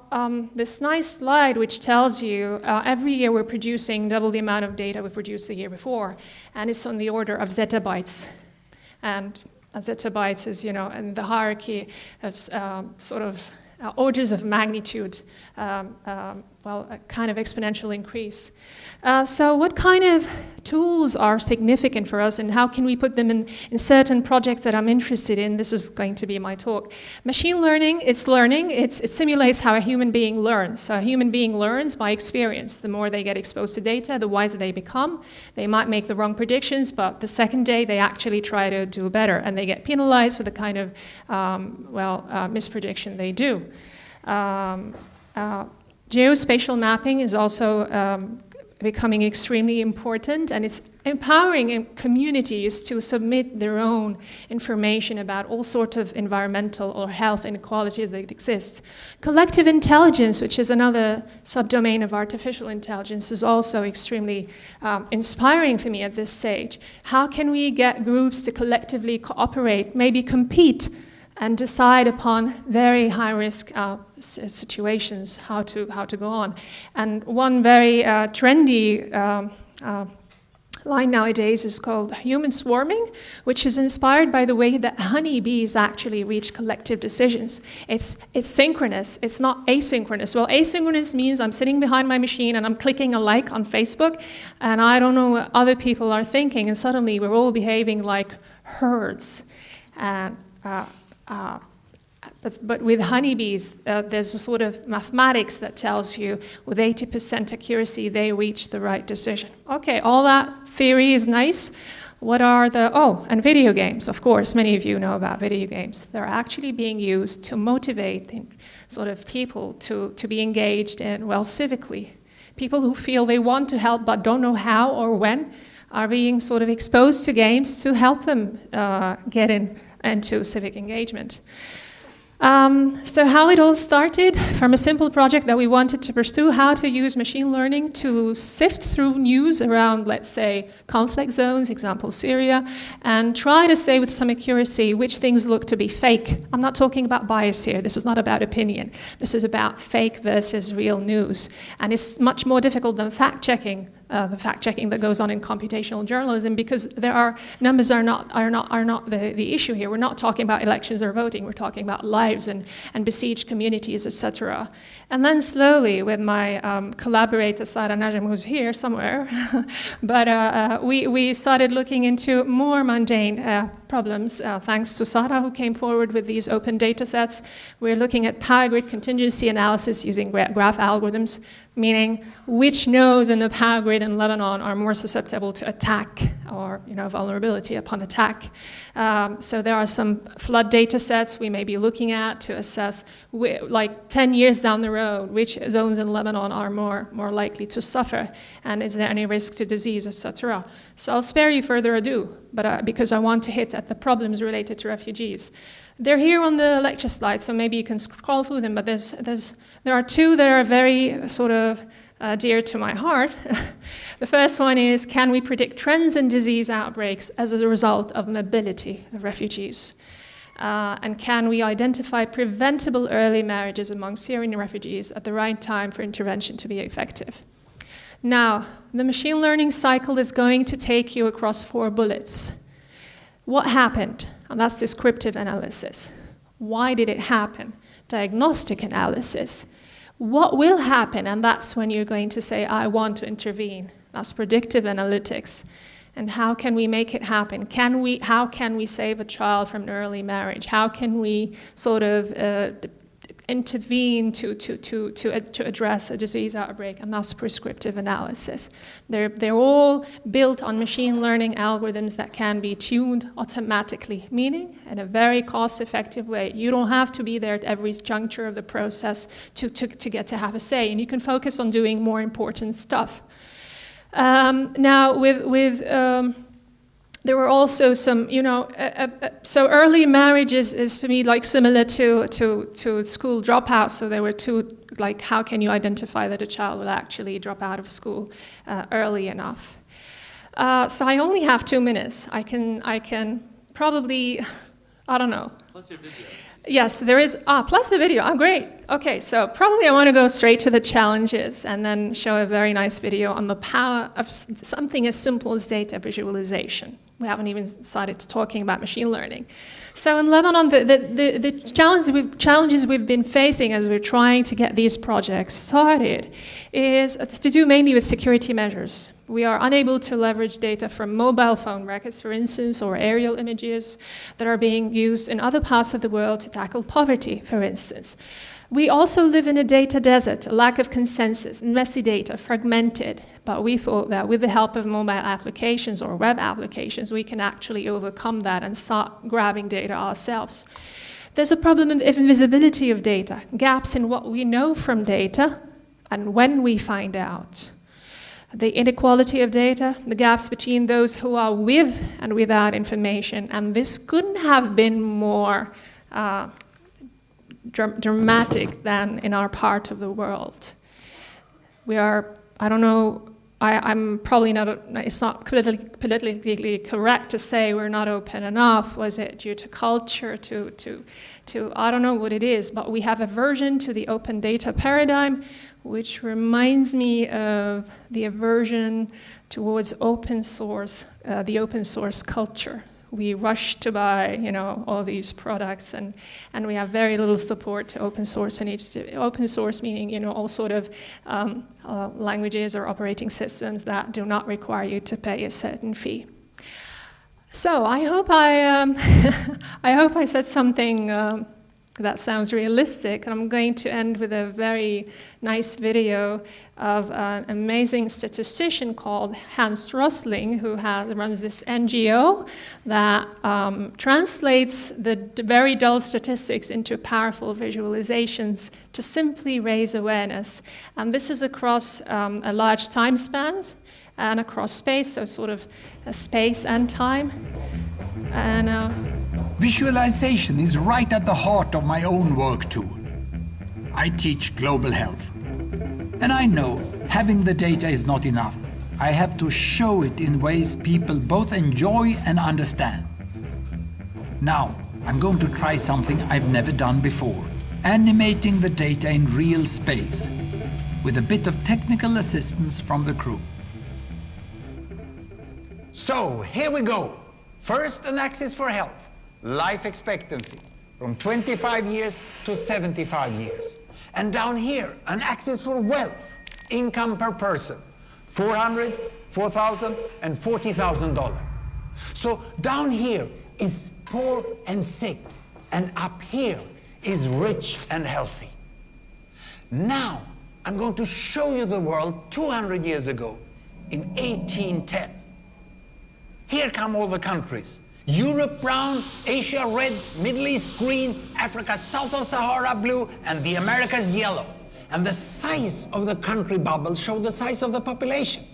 this nice slide which tells you every year we're producing double the amount of data we produced the year before, and it's on the order of zettabytes. And zettabytes is, in the hierarchy of orders of magnitude, a kind of exponential increase. So what kind of tools are significant for us, and how can we put them in certain projects that I'm interested in? This is going to be my talk. Machine learning, it's learning. It simulates how a human being learns. So a human being learns by experience. The more they get exposed to data, the wiser they become. They might make the wrong predictions, but the second day they actually try to do better, and they get penalized for the kind of misprediction they do. Geospatial mapping is also becoming extremely important, and it's empowering communities to submit their own information about all sorts of environmental or health inequalities that exist. Collective intelligence, which is another subdomain of artificial intelligence, is also extremely inspiring for me at this stage. How can we get groups to collectively cooperate, maybe compete, and decide upon very high-risk situations how to go on? And one very trendy line nowadays is called human swarming, which is inspired by the way that honeybees actually reach collective decisions. It's synchronous, it's not asynchronous. Well, asynchronous means I'm sitting behind my machine and I'm clicking a like on Facebook, and I don't know what other people are thinking, and suddenly we're all behaving like herds. And but with honeybees, there's a sort of mathematics that tells you with 80% accuracy they reach the right decision. Okay, all that theory is nice. What are the, and video games, of course, many of you know about video games. They're actually being used to motivate sort of people to be engaged in, well, civically. People who feel they want to help but don't know how or when are being sort of exposed to games to help them get into civic engagement. So how it all started from a simple project that we wanted to pursue, how to use machine learning to sift through news around, let's say, conflict zones, example Syria, and try to say with some accuracy which things look to be fake. I'm not talking about bias here. This is not about opinion. This is about fake versus real news. And it's much more difficult than fact-checking. The fact-checking that goes on in computational journalism, because numbers are not the issue here. We're not talking about elections or voting. We're talking about lives and besieged communities, etc. And then slowly, with my collaborator Sara Najm, who's here somewhere, but we started looking into more mundane problems, thanks to Sara, who came forward with these open data sets. We're looking at power grid contingency analysis using graph algorithms, meaning which nodes in the power grid in Lebanon are more susceptible to attack or vulnerability upon attack. So there are some flood data sets we may be looking at to assess, like 10 years down the road, which zones in Lebanon are more likely to suffer, and is there any risk to disease, etc. So I'll spare you further ado, but because I want to hit at the problems related to refugees. They're here on the lecture slide, so maybe you can scroll through them, but there are two that are very sort of dear to my heart. The first one is, can we predict trends in disease outbreaks as a result of mobility of refugees? And can we identify preventable early marriages among Syrian refugees at the right time for intervention to be effective? Now, the machine learning cycle is going to take you across 4 bullets. What happened? And that's descriptive analysis. Why did it happen? Diagnostic analysis. What will happen? And that's when you're going to say, I want to intervene. That's predictive analytics. And how can we make it happen? How can we save a child from an early marriage? How can we sort of intervene to address a disease outbreak? And that's prescriptive analysis. They're all built on machine learning algorithms that can be tuned automatically, meaning in a very cost-effective way. You don't have to be there at every juncture of the process to get to have a say, and you can focus on doing more important stuff. Now, there were also some, so early marriage is for me like similar to school dropouts. So there were two, like, how can you identify that a child will actually drop out of school early enough? So I only have 2 minutes. I can probably, I don't know. Plus your video. Yes, there is, plus the video, great. Okay, so probably I want to go straight to the challenges and then show a very nice video on the power of something as simple as data visualization. We haven't even started talking about machine learning. So in Lebanon, the challenges we've been facing as we're trying to get these projects started is to do mainly with security measures. We are unable to leverage data from mobile phone records, for instance, or aerial images that are being used in other parts of the world to tackle poverty, for instance. We also live in a data desert, a lack of consensus, messy data, fragmented. But we thought that with the help of mobile applications or web applications, we can actually overcome that and start grabbing data ourselves. There's a problem of invisibility of data, gaps in what we know from data and when we find out. The inequality of data, the gaps between those who are with and without information, and this couldn't have been more dramatic than in our part of the world. We are, I don't know, I'm probably not, it's not politically correct to say we're not open enough. Was it due to culture, to I don't know what it is, but we have aversion to the open data paradigm. which reminds me of the aversion towards open source, the open source culture. We rush to buy, all these products, and we have very little support to open source. And open source meaning, all sort of languages or operating systems that do not require you to pay a certain fee. So I hope I hope I said something that sounds realistic. And I'm going to end with a very nice video of an amazing statistician called Hans Rosling, who runs this NGO that translates the very dull statistics into powerful visualizations to simply raise awareness. And this is across a large time span and across space, so sort of a space and time. And visualization is right at the heart of my own work too. I teach global health. And I know having the data is not enough. I have to show it in ways people both enjoy and understand. Now, I'm going to try something I've never done before. Animating the data in real space, with a bit of technical assistance from the crew. So, here we go. First, an axis for health. Life expectancy, from 25 years to 75 years. And down here, an axis for wealth, income per person, $400,000, $4,000, and $40,000. So down here is poor and sick, and up here is rich and healthy. Now, I'm going to show you the world 200 years ago, in 1810. Here come all the countries. Europe brown, Asia red, Middle East green, Africa south of Sahara blue, and the Americas yellow. And the size of the country bubbles show the size of the population.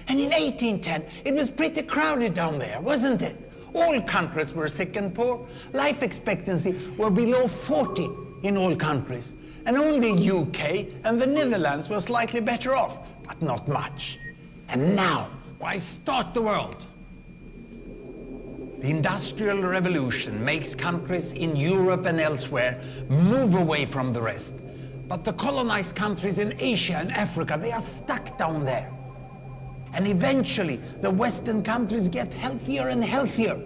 And in 1810, it was pretty crowded down there, wasn't it? All countries were sick and poor. Life expectancy were below 40 in all countries. And only UK and the Netherlands were slightly better off, but not much. And now, why start the world? The Industrial Revolution makes countries in Europe and elsewhere move away from the rest. But the colonized countries in Asia and Africa, they are stuck down there. And eventually, the Western countries get healthier and healthier.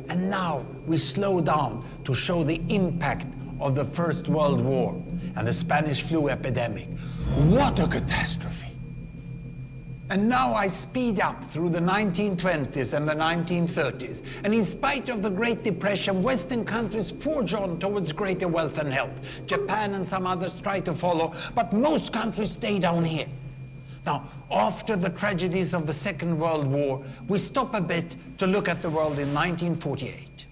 And now we slow down to show the impact of the First World War and the Spanish flu epidemic. What a catastrophe! And now I speed up through the 1920s and the 1930s. And in spite of the Great Depression, Western countries forge on towards greater wealth and health. Japan and some others try to follow, but most countries stay down here. Now, after the tragedies of the Second World War, we stop a bit to look at the world in 1948.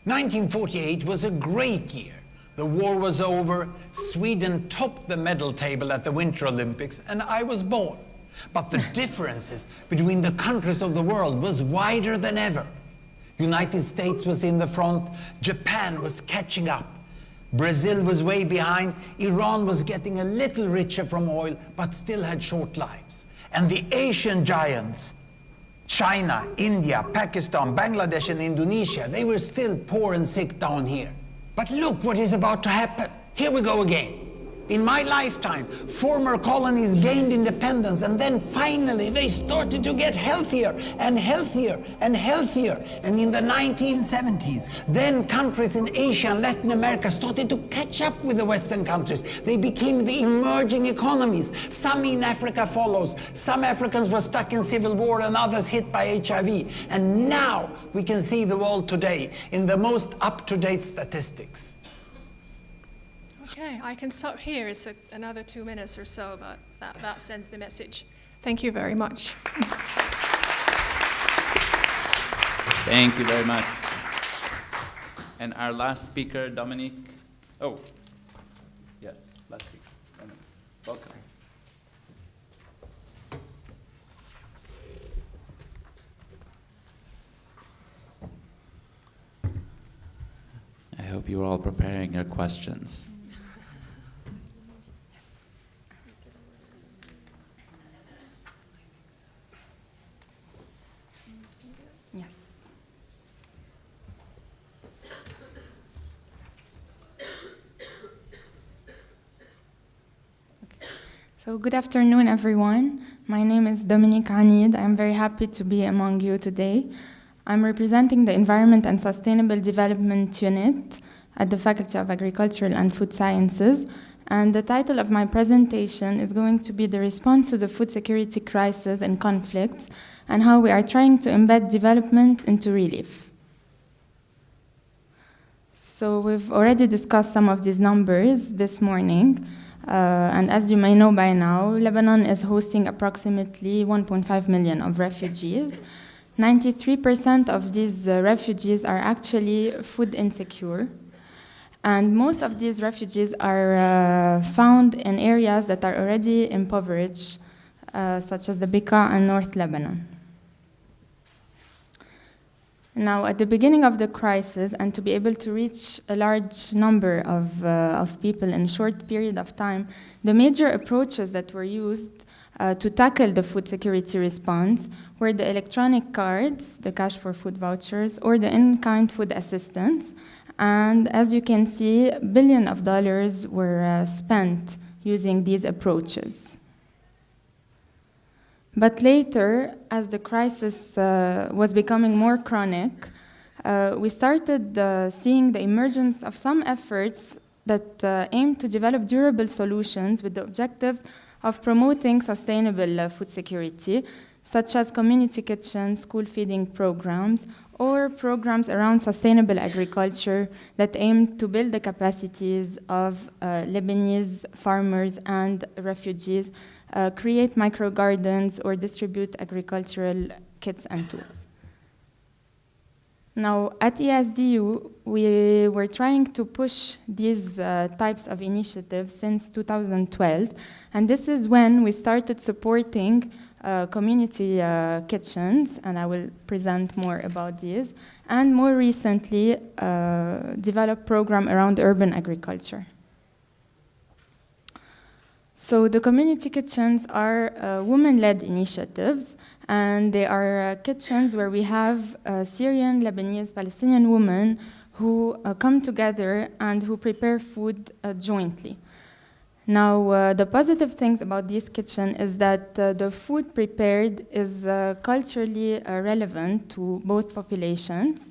1948 was a great year. The war was over, Sweden topped the medal table at the Winter Olympics, and I was born. But the differences between the countries of the world was wider than ever. United States was in the front, Japan was catching up. Brazil was way behind, Iran was getting a little richer from oil, but still had short lives. And the Asian giants, China, India, Pakistan, Bangladesh, and Indonesia, they were still poor and sick down here. But look what is about to happen. Here we go again. In my lifetime, former colonies gained independence, and then finally they started to get healthier and healthier and healthier. And in the 1970s, then countries in Asia and Latin America started to catch up with the Western countries. They became the emerging economies. Some in Africa follows. Some Africans were stuck in civil war and others hit by HIV. And now we can see the world today in the most up-to-date statistics. Okay, I can stop here. It's another 2 minutes or so, but that sends the message. Thank you very much. Thank you very much. And our last speaker, Dominique. Oh, yes, last speaker. Welcome. I hope you are all preparing your questions. Yes. Okay. So good afternoon, everyone. My name is Dominique Anid. I'm very happy to be among you today. I'm representing the Environment and Sustainable Development Unit at the Faculty of Agricultural and Food Sciences. And the title of my presentation is going to be the response to the food security crisis and conflicts and how we are trying to embed development into relief. So we've already discussed some of these numbers this morning. And as you may know by now, Lebanon is hosting approximately 1.5 million of refugees. 93% of these refugees are actually food insecure. And most of these refugees are found in areas that are already impoverished, such as the Bekaa and North Lebanon. Now, at the beginning of the crisis, and to be able to reach a large number of people in a short period of time, the major approaches that were used to tackle the food security response were the electronic cards, the cash for food vouchers, or the in-kind food assistance. And as you can see, billions of dollars were spent using these approaches. But later, as the crisis was becoming more chronic, we started seeing the emergence of some efforts that aim to develop durable solutions with the objectives of promoting sustainable food security, such as community kitchens, school feeding programs, or programs around sustainable agriculture that aim to build the capacities of Lebanese farmers and refugees, create micro-gardens, or distribute agricultural kits and tools. Now, at ESDU, we were trying to push these types of initiatives since 2012, and this is when we started supporting community kitchens, and I will present more about these, and more recently, developed program around urban agriculture. So the community kitchens are women-led initiatives, and they are kitchens where we have Syrian, Lebanese, Palestinian women who come together and who prepare food jointly. Now, the positive things about this kitchen is that the food prepared is culturally relevant to both populations.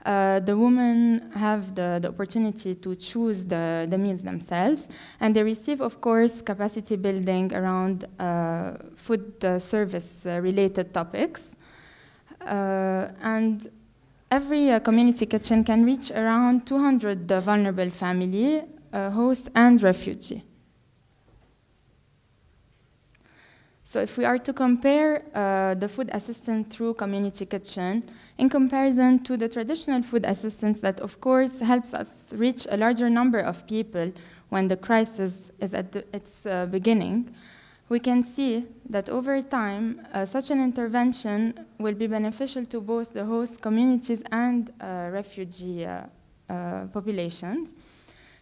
The women have the opportunity to choose the meals themselves, and they receive, of course, capacity building around food service related topics. And every community kitchen can reach around 200 vulnerable family, hosts, and refugees. So if we are to compare the food assistance through community kitchen in comparison to the traditional food assistance that, of course, helps us reach a larger number of people when the crisis is at its beginning, we can see that over time, such an intervention will be beneficial to both the host communities and refugee populations.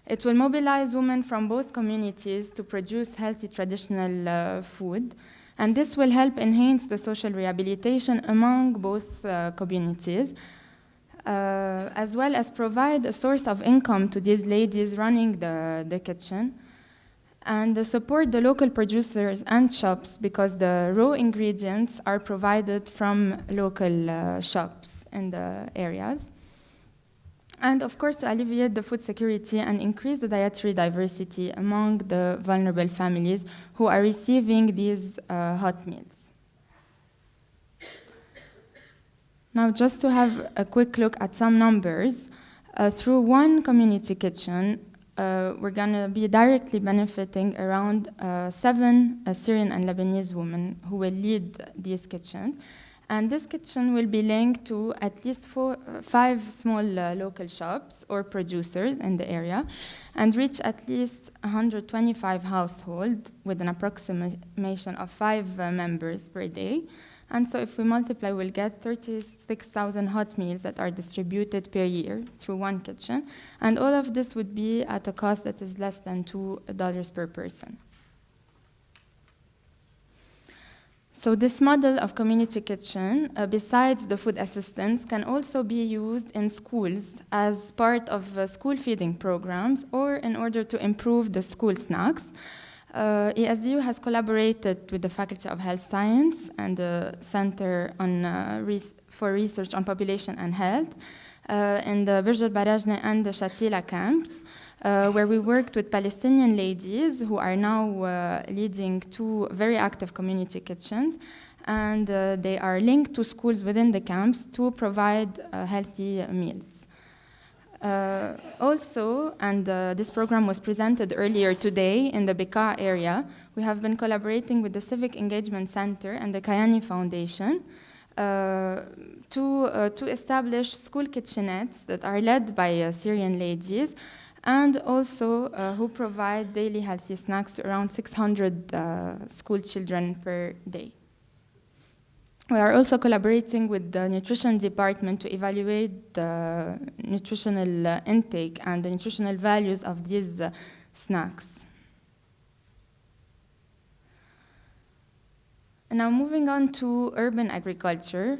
It will mobilize women from both communities to produce healthy traditional food, and this will help enhance the social rehabilitation among both communities, as well as provide a source of income to these ladies running the kitchen, and support the local producers and shops because the raw ingredients are provided from local shops in the areas. And of course, to alleviate the food security and increase the dietary diversity among the vulnerable families who are receiving these hot meals. Now, just to have a quick look at some numbers, through one community kitchen, we're going to be directly benefiting around 7 Syrian and Lebanese women who will lead these kitchens. And this kitchen will be linked to at least 5 small local shops or producers in the area and reach at least 125 households with an approximation of 5 members per day. And so if we multiply, we'll get 36,000 hot meals that are distributed per year through one kitchen. And all of this would be at a cost that is less than $2 per person. So this model of community kitchen, besides the food assistance, can also be used in schools as part of school feeding programs or in order to improve the school snacks. ESDU has collaborated with the Faculty of Health Science and the Center for Research on Population and Health in the Burj al Barajne and the Shatila camps, where we worked with Palestinian ladies who are now leading 2 very active community kitchens, and they are linked to schools within the camps to provide healthy meals. Also, and this program was presented earlier today in the Bekaa area, we have been collaborating with the Civic Engagement Center and the Kayani Foundation to establish school kitchenettes that are led by Syrian ladies, and also who provide daily healthy snacks to around 600 school children per day. We are also collaborating with the nutrition department to evaluate the nutritional intake and the nutritional values of these snacks. And now moving on to urban agriculture,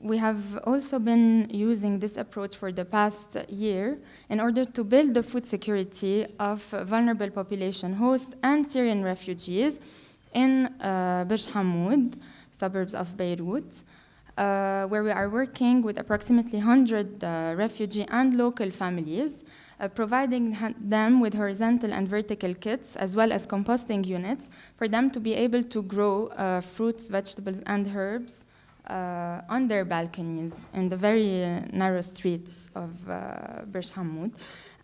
we have also been using this approach for the past year in order to build the food security of vulnerable population hosts and Syrian refugees in Burj Hamoud, suburbs of Beirut, where we are working with approximately 100 refugee and local families, providing them with horizontal and vertical kits, as well as composting units, for them to be able to grow fruits, vegetables, and herbs on their balconies in the very narrow streets of Burj Hamoud.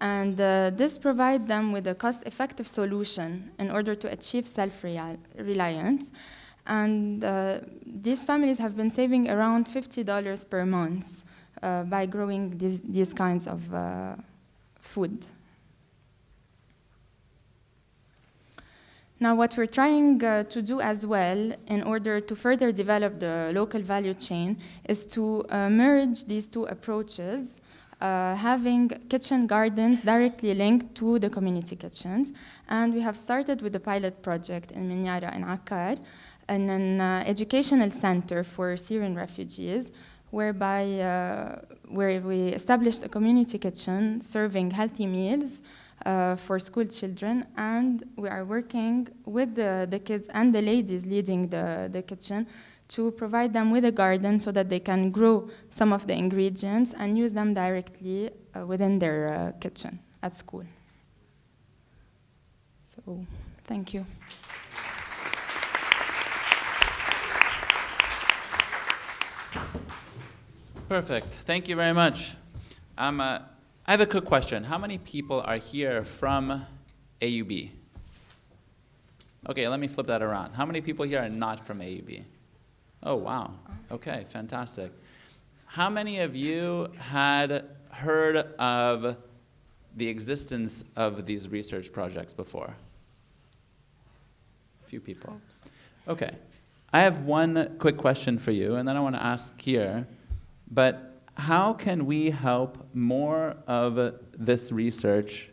And this provides them with a cost-effective solution in order to achieve self-reliance. And these families have been saving around $50 per month by growing these kinds of food. Now, what we're trying to do as well in order to further develop the local value chain is to merge these 2 approaches, having kitchen gardens directly linked to the community kitchens. And we have started with a pilot project in Minyara and Akkar, and an educational center for Syrian refugees, where we established a community kitchen serving healthy meals for school children, and we are working with the kids and the ladies leading the kitchen to provide them with a garden so that they can grow some of the ingredients and use them directly within their kitchen at school. So, thank you. Perfect. Thank you very much. I have a quick question. How many people are here from AUB? Okay, let me flip that around. How many people here are not from AUB? Oh, wow. Okay, fantastic. How many of you had heard of the existence of these research projects before? A few people. Okay. I have one quick question for you, and then I want to ask here. But how can we help more of this research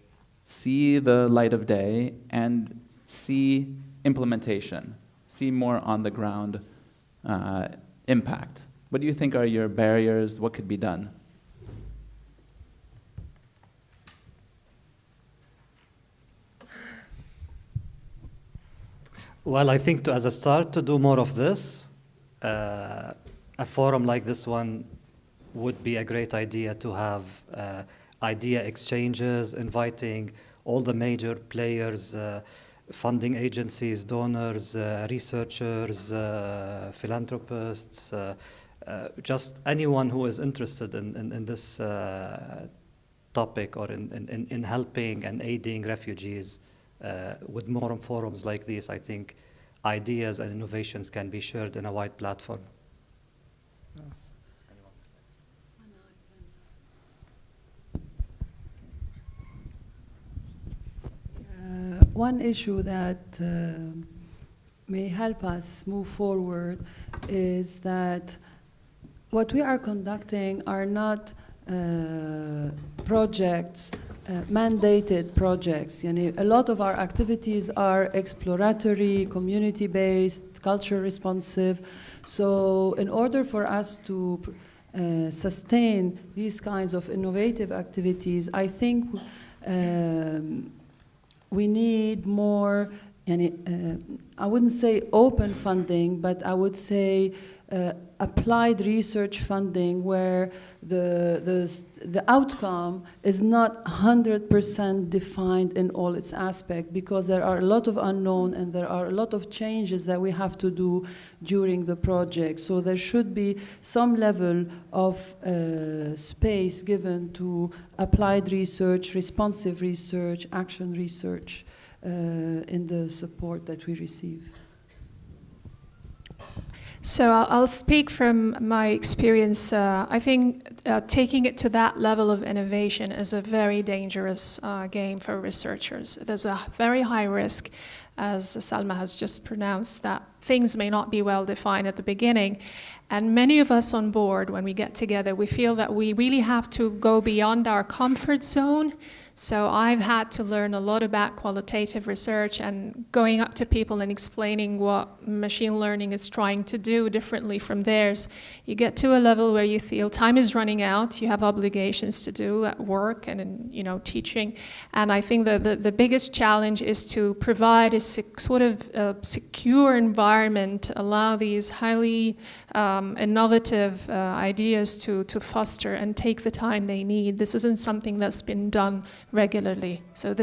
see the light of day and see implementation, see more on the ground impact? What do you think are your barriers? What could be done? Well, I think as a start to do more of this, a forum like this one would be a great idea to have idea exchanges, inviting all the major players, funding agencies, donors, researchers, philanthropists, just anyone who is interested in this topic or in helping and aiding refugees. With more forums like this, I think ideas and innovations can be shared in a wide platform. One issue that may help us move forward is that what we are conducting are not projects, mandated projects. A lot of our activities are exploratory, community-based, culture-responsive. So in order for us to sustain these kinds of innovative activities, I think we need more, I wouldn't say open funding, but I would say applied research funding where the outcome is not 100% defined in all its aspects, because there are a lot of unknown and there are a lot of changes that we have to do during the project. So there should be some level of space given to applied research, responsive research, action research in the support that we receive. So I'll speak from my experience. I think taking it to that level of innovation is a very dangerous game for researchers. There's a very high risk, as Salma has just pronounced, that things may not be well defined at the beginning. And many of us on board, when we get together, we feel that we really have to go beyond our comfort zone. So I've had to learn a lot about qualitative research and going up to people and explaining what machine learning is trying to do differently from theirs. You get to a level where you feel time is running out, you have obligations to do at work and in teaching. And I think the biggest challenge is to provide a sort of secure environment to allow these highly innovative ideas to foster and take the time they need. This isn't something that's been done regularly. So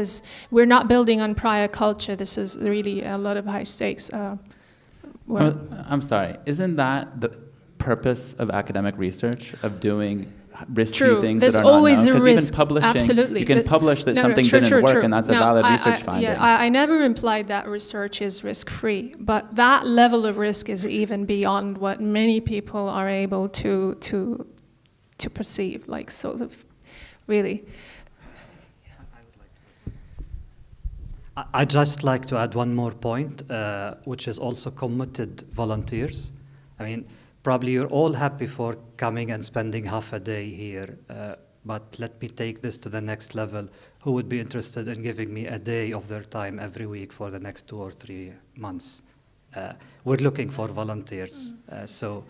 we're not building on prior culture. This is really a lot of high stakes. I'm sorry. Isn't that the purpose of academic research, of doing risky True. things There's that are not always known? a 'Cause risk. even publishing, Absolutely. you can publish that something true, didn't true, work, true. and that's a valid research finding. I never implied that research is risk-free, but that level of risk is even beyond what many people are able to perceive. Like, sort of, really. I'd just like to add one more point, which is also committed volunteers. I mean, probably you're all happy for coming and spending half a day here, but let me take this to the next level. Who would be interested in giving me a day of their time every week for the next 2 or 3 months? We're looking for volunteers. So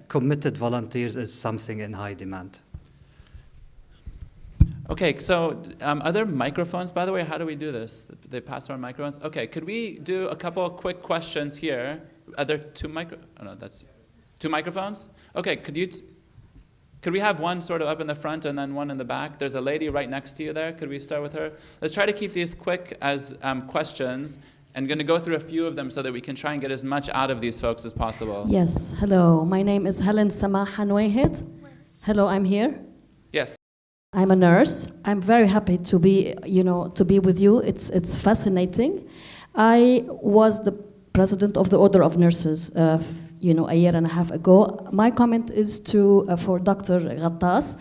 committed volunteers is something in high demand. Okay, so are there microphones, by the way? How do we do this? They pass around microphones? Okay, could we do a couple of quick questions here? Are there that's 2 microphones? Okay, could we have one sort of up in the front and then one in the back? There's a lady right next to you there. Could we start with her? Let's try to keep these quick as questions. I'm going to go through a few of them so that we can try and get as much out of these folks as possible. Yes, hello. My name is Helen Samah Hanwayhed. Hello, I'm here. Yes. I'm a nurse. I'm very happy to be, with you. It's fascinating. I was the president of the Order of Nurses, a year and a half ago. My comment is for Dr. Ghattas.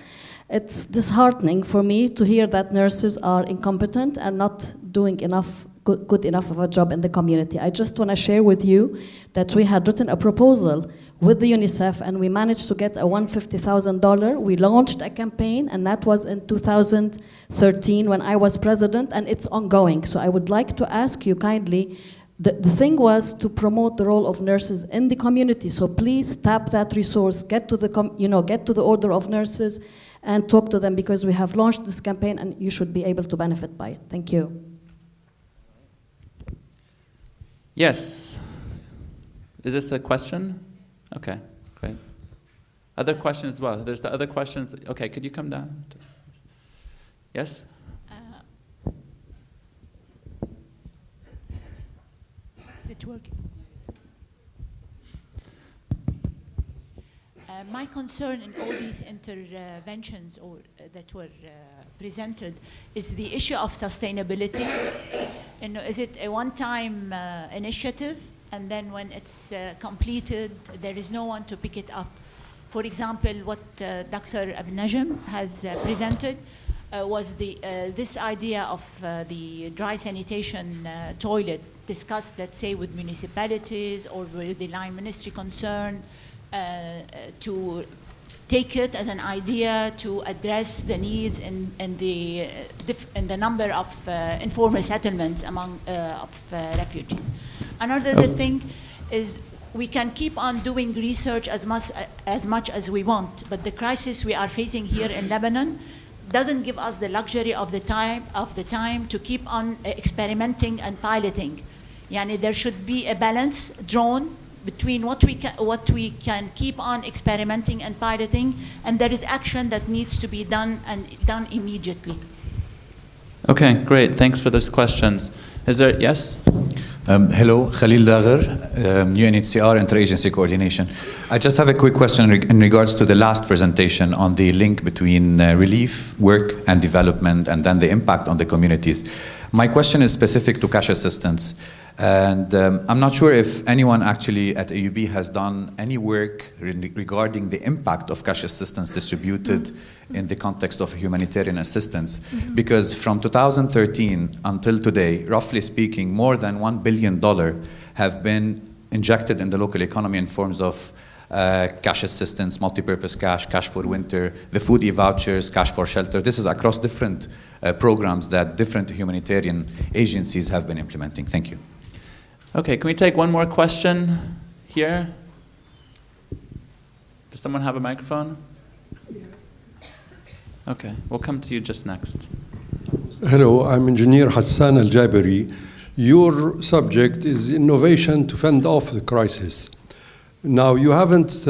It's disheartening for me to hear that nurses are incompetent and not doing good enough of a job in the community. I just want to share with you that we had written a proposal with the UNICEF and we managed to get a $150,000. We launched a campaign and that was in 2013 when I was president, and it's ongoing. So I would like to ask you kindly, the thing was to promote the role of nurses in the community. So please tap that resource, get to the Order of Nurses and talk to them, because we have launched this campaign and you should be able to benefit by it. Thank you. Yes. Is this a question? Okay, great. Other questions as well? There's the other questions. Okay, could you come down? Yes? Is it working? My concern in all these interventions that were presented is the issue of sustainability. Is it a one-time initiative, and then when it's completed, there is no one to pick it up? For example, what Dr. Abnajm has presented was this idea of the dry sanitation toilet discussed, let's say, with municipalities or with the line ministry concerned, to take it as an idea to address the needs in the number of informal settlements among refugees. Another thing is we can keep on doing research as much as we want, but the crisis we are facing here in Lebanon doesn't give us the luxury of the time to keep on experimenting and piloting. Yani there should be a balance drawn between what we can keep on experimenting and piloting, and there is action that needs to be done and done immediately. Okay, great. Thanks for those questions. Is there, yes? Hello, Khalil Dagher, UNHCR Interagency Coordination. I just have a quick question in regards to the last presentation on the link between relief work and development and then the impact on the communities. My question is specific to cash assistance. And I'm not sure if anyone actually at AUB has done any work regarding the impact of cash assistance distributed in the context of humanitarian assistance. Because from 2013 until today, roughly speaking, more than $1 billion have been injected in the local economy in forms of cash assistance, multi-purpose cash, cash for winter, the food e-vouchers, cash for shelter. This is across different programs that different humanitarian agencies have been implementing. Thank you. Okay, can we take one more question here? Does someone have a microphone? Okay, we'll come to you just next. Hello, I'm Engineer Hassan Al-Jabiri. Your subject is innovation to fend off the crisis. Now, you haven't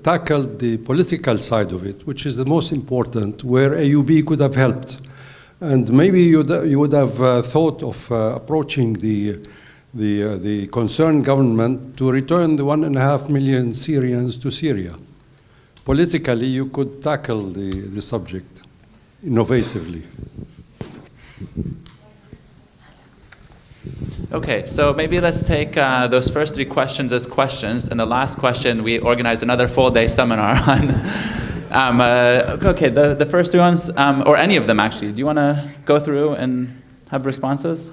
tackled the political side of it, which is the most important, where AUB could have helped. And maybe you would have thought of approaching the concerned government to return the 1.5 million Syrians to Syria. Politically, you could tackle the subject innovatively. Okay, so maybe let's take those first three questions as questions, and the last question we organized another full-day seminar on. Okay, the first three ones, or any of them actually. Do you want to go through and have responses?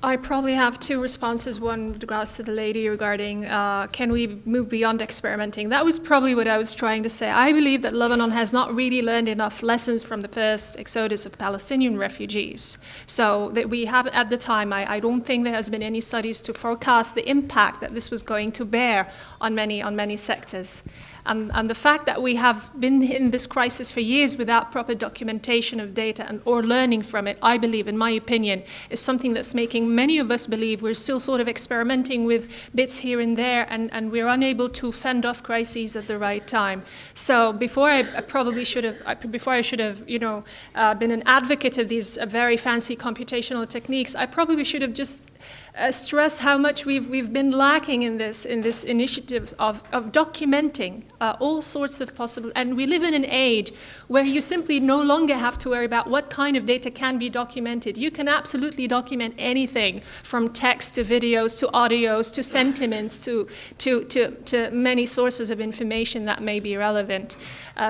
I probably have two responses. One with regards to the lady regarding can we move beyond experimenting? That was probably what I was trying to say. I believe that Lebanon has not really learned enough lessons from the first exodus of Palestinian refugees. So that we have at the time, I don't think there has been any studies to forecast the impact that this was going to bear on many sectors. And the fact that we have been in this crisis for years without proper documentation of data or learning from it, I believe, in my opinion, is something that's making many of us believe we're still sort of experimenting with bits here and there, and we're unable to fend off crises at the right time. So before I should have, been an advocate of these very fancy computational techniques, I probably should have just stress how much we've been lacking in this initiative of documenting all sorts of possible, and we live in an age where you simply no longer have to worry about what kind of data can be documented. You can absolutely document anything from text to videos to audios to sentiments to many sources of information that may be relevant.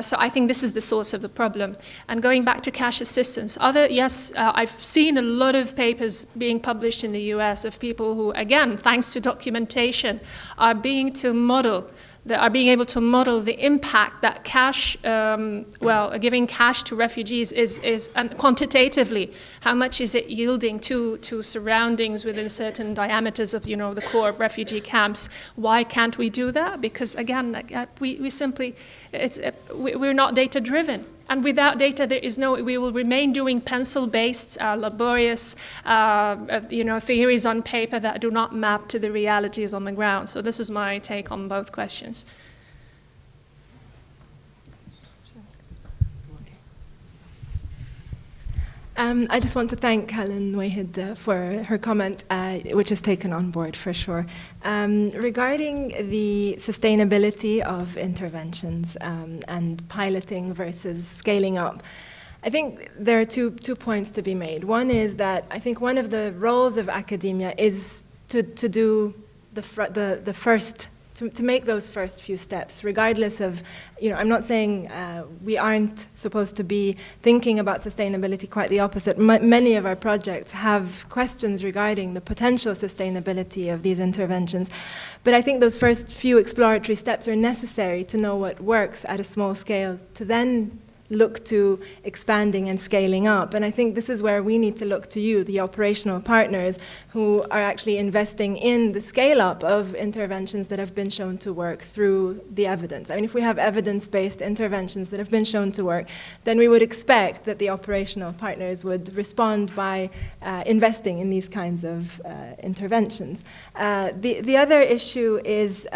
So I think this is the source of the problem. And going back to cash assistance, I've seen a lot of papers being published in the US of people who, again, thanks to documentation, are being able to model the impact that cash, giving cash to refugees is, and quantitatively, how much is it yielding to surroundings within certain diameters of, the core of refugee camps. Why can't we do that? Because again, we're not data driven. And without data, we will remain doing pencil-based, laborious, theories on paper that do not map to the realities on the ground. So this is my take on both questions. I just want to thank Helen Wahid for her comment, which is taken on board for sure. Regarding the sustainability of interventions and piloting versus scaling up, I think there are two points to be made. One is that I think one of the roles of academia is to do the first, to make those first few steps, regardless of, I'm not saying we aren't supposed to be thinking about sustainability, quite the opposite. Many of our projects have questions regarding the potential sustainability of these interventions. But I think those first few exploratory steps are necessary to know what works at a small scale, to then look to expanding and scaling up. And I think this is where we need to look to you, the operational partners, who are actually investing in the scale-up of interventions that have been shown to work through the evidence. I mean, if we have evidence-based interventions that have been shown to work, then we would expect that the operational partners would respond by investing in these kinds of interventions. The other issue is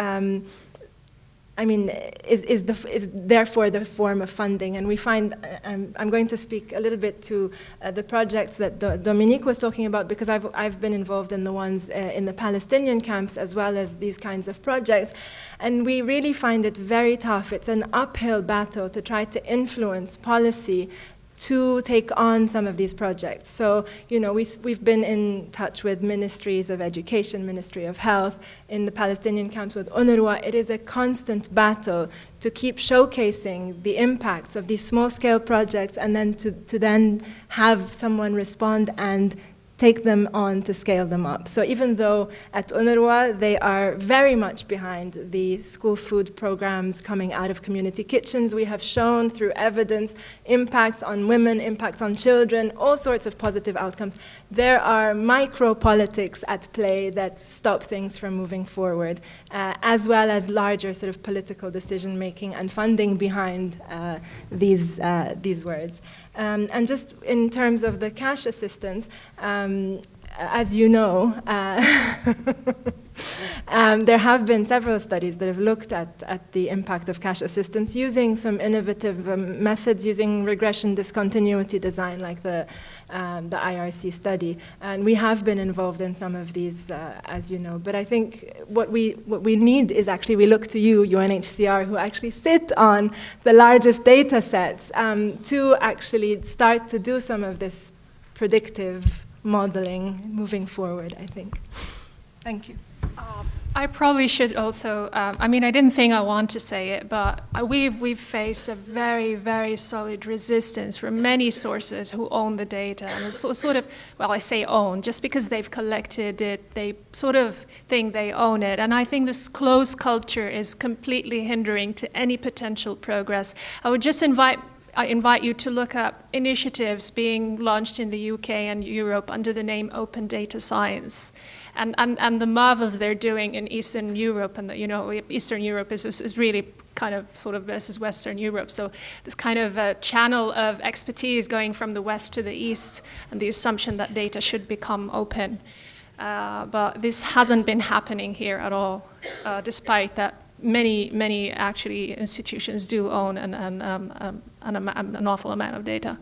is therefore the form of funding. And we find, I'm going to speak a little bit to the projects that Dominique was talking about, because I've been involved in the ones in the Palestinian camps as well as these kinds of projects. And we really find it very tough. It's an uphill battle to try to influence policy to take on some of these projects. So, we've been in touch with ministries of education, Ministry of Health, in the Palestinian camps with UNRWA. It is a constant battle to keep showcasing the impacts of these small-scale projects, and then to then have someone respond and take them on to scale them up. So even though at UNRWA they are very much behind the school food programs coming out of community kitchens, we have shown through evidence impacts on women, impacts on children, all sorts of positive outcomes. There are micro-politics at play that stop things from moving forward, as well as larger sort of political decision-making and funding behind these words. And just in terms of the cash assistance, as you know, there have been several studies that have looked at the impact of cash assistance using some innovative methods, using regression discontinuity design like the IRC study. And we have been involved in some of these, as you know. But I think what we need is actually, we look to you, UNHCR, who actually sit on the largest data sets, to actually start to do some of this predictive modeling moving forward, I think. Thank you. I probably should also, I didn't think I want to say it, but we've faced a very, very solid resistance from many sources who own the data. And it's sort of, well, I say own, just because they've collected it, they sort of think they own it. And I think this closed culture is completely hindering to any potential progress. I would just invite you to look up initiatives being launched in the UK and Europe under the name Open Data Science, and the marvels they're doing in Eastern Europe. And Eastern Europe is really kind of sort of versus Western Europe. So this kind of a channel of expertise going from the West to the East, and the assumption that data should become open. But this hasn't been happening here at all, despite that many actually institutions do own an awful amount of data.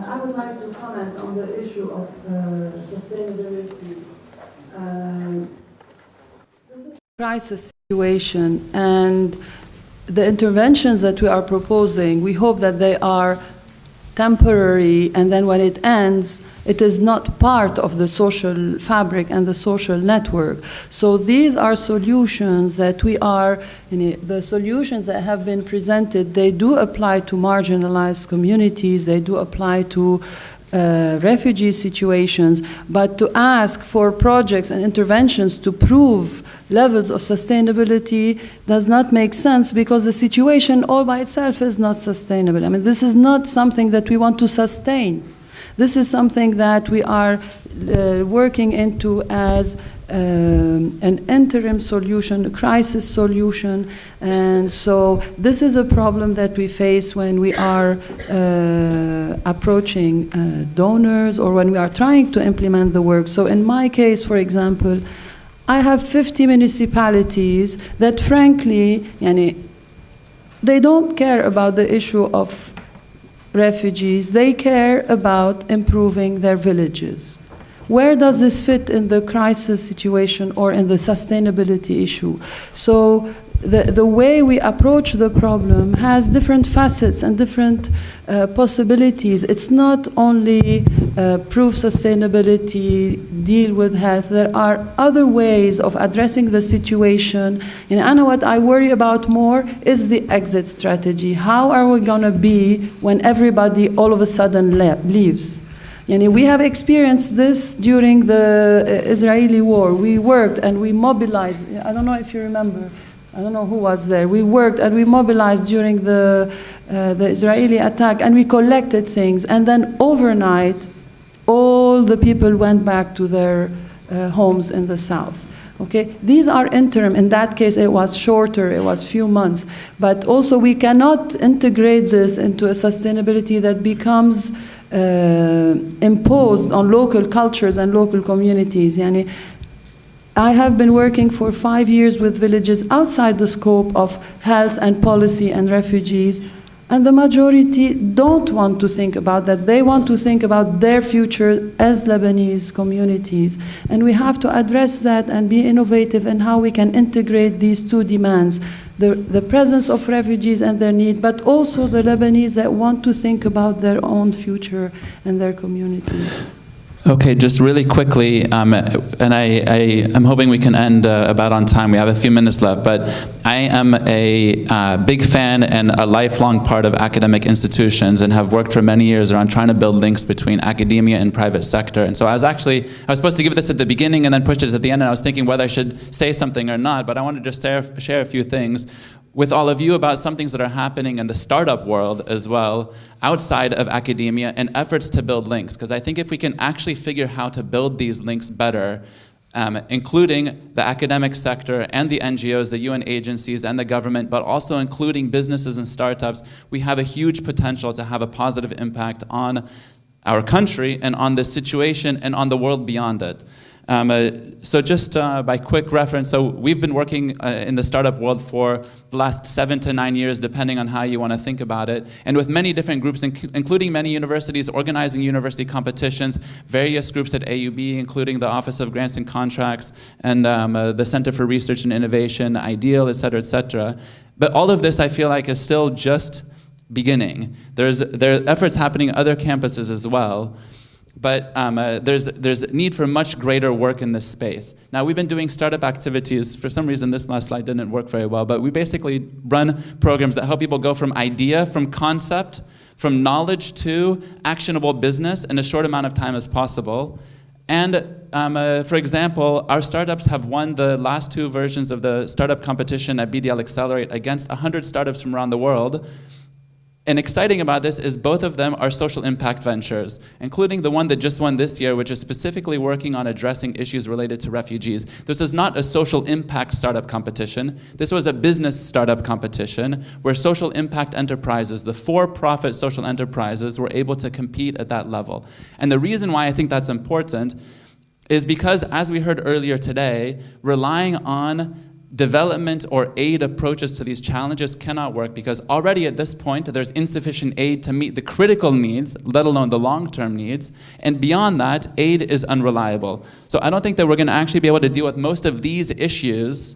I would like to comment on the issue of sustainability. This is a crisis situation, and the interventions that we are proposing, we hope that they are temporary, and then when it ends, it is not part of the social fabric and the social network. So these are solutions that we are, the solutions that have been presented, they do apply to marginalized communities, they do apply to refugee situations, but to ask for projects and interventions to prove levels of sustainability does not make sense, because the situation all by itself is not sustainable. I mean, this is not something that we want to sustain. This is something that we are working into as an interim solution, a crisis solution. And so this is a problem that we face when we are approaching donors, or when we are trying to implement the work. So in my case, for example, I have 50 municipalities that frankly, they don't care about the issue of refugees, they care about improving their villages. Where does this fit in the crisis situation or in the sustainability issue? So the way we approach the problem has different facets and different possibilities. It's not only prove sustainability, deal with health. There are other ways of addressing the situation. And Anna, what I worry about more is the exit strategy. How are we going to be when everybody all of a sudden leaves? We have experienced this during the Israeli war. We worked and we mobilized. I don't know if you remember. I don't know who was there. We worked and we mobilized during the Israeli attack, and we collected things. And then overnight, all the people went back to their homes in the south. Okay, these are interim. In that case, it was shorter. It was few months. But also, we cannot integrate this into a sustainability that becomes imposed on local cultures and local communities. I have been working for 5 years with villages outside the scope of health and policy and refugees, and the majority don't want to think about that. They want to think about their future as Lebanese communities. And we have to address that and be innovative in how we can integrate these two demands, the presence of refugees and their need, but also the Lebanese that want to think about their own future and their communities. Okay, just really quickly, and I'm hoping we can end about on time. We have a few minutes left, but I am a big fan and a lifelong part of academic institutions and have worked for many years around trying to build links between academia and private sector. And so I was supposed to give this at the beginning and then pushed it at the end, and I was thinking whether I should say something or not, but I want to just share a few things with all of you about some things that are happening in the startup world as well, outside of academia, and efforts to build links. Because I think if we can actually figure how to build these links better, including the academic sector and the NGOs, the UN agencies and the government, but also including businesses and startups, we have a huge potential to have a positive impact on our country and on this situation and on the world beyond it. So just by quick reference, so we've been working in the startup world for the last 7 to 9 years, depending on how you want to think about it, and with many different groups, including many universities organizing university competitions, various groups at AUB, including the Office of Grants and Contracts, and the Center for Research and Innovation, IDEAL, et cetera, et cetera. But all of this, I feel like, is still just beginning. There are efforts happening at other campuses as well. But there's need for much greater work in this space. Now, we've been doing startup activities. For some reason, this last slide didn't work very well, but we basically run programs that help people go from idea, from concept, from knowledge to actionable business in a short amount of time as possible. And for example, our startups have won the last 2 versions of the startup competition at BDL Accelerate against 100 startups from around the world. And exciting about this is both of them are social impact ventures, including the one that just won this year, which is specifically working on addressing issues related to refugees. This is not a social impact startup competition. This was a business startup competition where social impact enterprises, the for-profit social enterprises, were able to compete at that level. And the reason why I think that's important is because, as we heard earlier today, relying on development or aid approaches to these challenges cannot work, because already at this point there's insufficient aid to meet the critical needs, let alone the long-term needs, and beyond that, aid is unreliable. So I don't think that we're going to actually be able to deal with most of these issues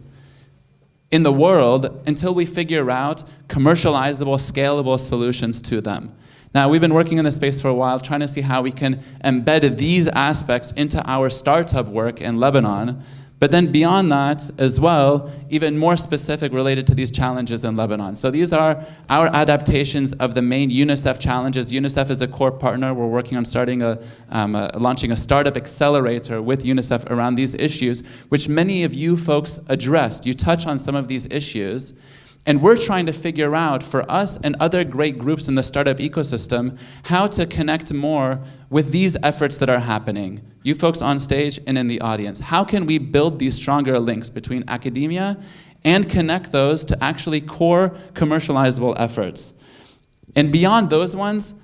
in the world until we figure out commercializable, scalable solutions to them. Now, we've been working in this space for a while, trying to see how we can embed these aspects into our startup work in Lebanon. But then beyond that as well, even more specific related to these challenges in Lebanon. So these are our adaptations of the main UNICEF challenges. UNICEF is a core partner. We're working on launching a startup accelerator with UNICEF around these issues, which many of you folks addressed. You touch on some of these issues. And we're trying to figure out, for us and other great groups in the startup ecosystem, how to connect more with these efforts that are happening. You folks on stage and in the audience. How can we build these stronger links between academia and connect those to actually core commercializable efforts? And beyond those ones,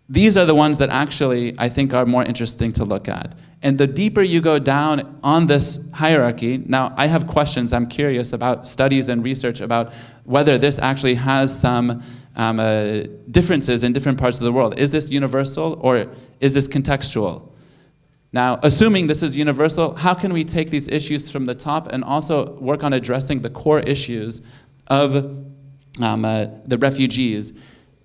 these are the ones that actually I think are more interesting to look at. And the deeper you go down on this hierarchy, now I have questions, I'm curious about studies and research about whether this actually has some differences in different parts of the world. Is this universal or is this contextual? Now, assuming this is universal, how can we take these issues from the top and also work on addressing the core issues of the refugees?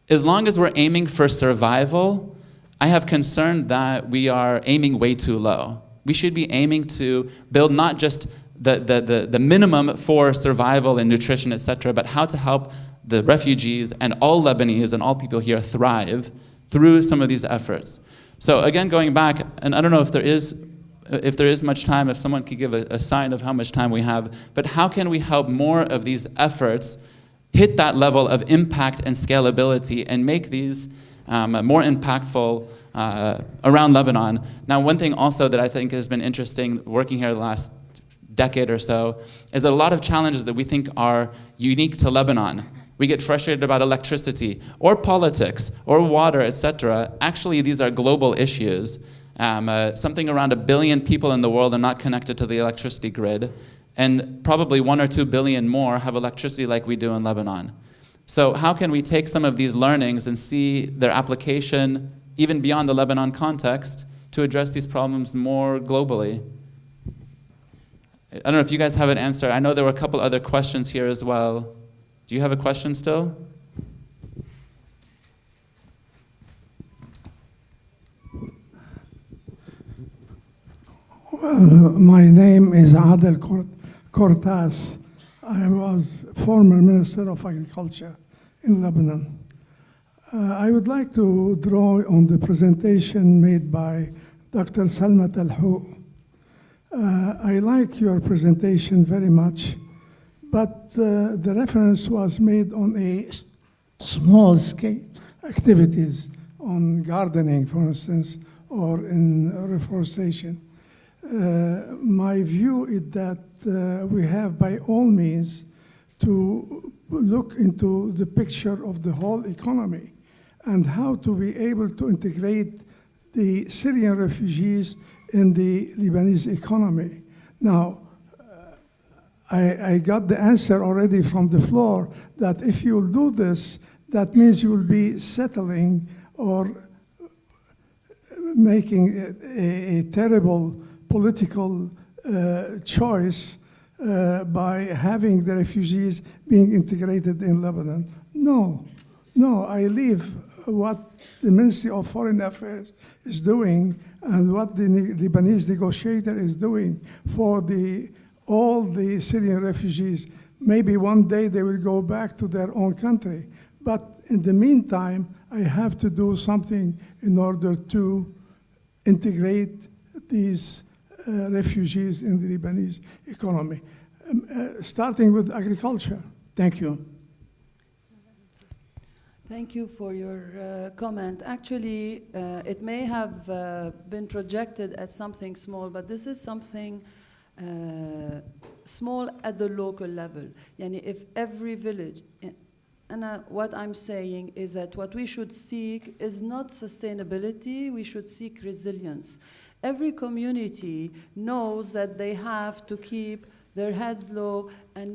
As long as we're aiming for survival, I have concern that we are aiming way too low. We should be aiming to build not just the minimum for survival and nutrition, etc., but how to help the refugees and all Lebanese and all people here thrive through some of these efforts. So again, going back, and I don't know if there is much time, if someone could give a sign of how much time we have, but how can we help more of these efforts hit that level of impact and scalability and make these more impactful around Lebanon? Now, one thing also that I think has been interesting working here the last decade or so is that a lot of challenges that we think are unique to Lebanon. We get frustrated about electricity or politics or water, etc. Actually, these are global issues. Something around 1 billion people in the world are not connected to the electricity grid, and probably 1 or 2 billion more have electricity like we do in Lebanon. So how can we take some of these learnings and see their application even beyond the Lebanon context to address these problems more globally? I don't know if you guys have an answer. I know there were a couple other questions here as well. Do you have a question still? Well, my name is Adel Cortaz. I was former Minister of Agriculture in Lebanon. I would like to draw on the presentation made by Dr. Salmat Al-Hou. I like your presentation very much, but the reference was made on a small-scale activities on gardening, for instance, or in reforestation. My view is that we have, by all means, to look into the picture of the whole economy and how to be able to integrate the Syrian refugees in the Lebanese economy. Now, I got the answer already from the floor that if you will do this, that means you will be settling or making a terrible political choice by having the refugees being integrated in Lebanon. No, I leave what the Ministry of Foreign Affairs is doing and what the Lebanese negotiator is doing for all the Syrian refugees. Maybe one day they will go back to their own country. But in the meantime, I have to do something in order to integrate these refugees in the Lebanese economy, starting with agriculture. Thank you. Thank you for your comment. Actually, it may have been projected as something small, but this is something small at the local level. Yani if every village, and what I'm saying is that what we should seek is not sustainability, we should seek resilience. Every community knows that they have to keep their heads low and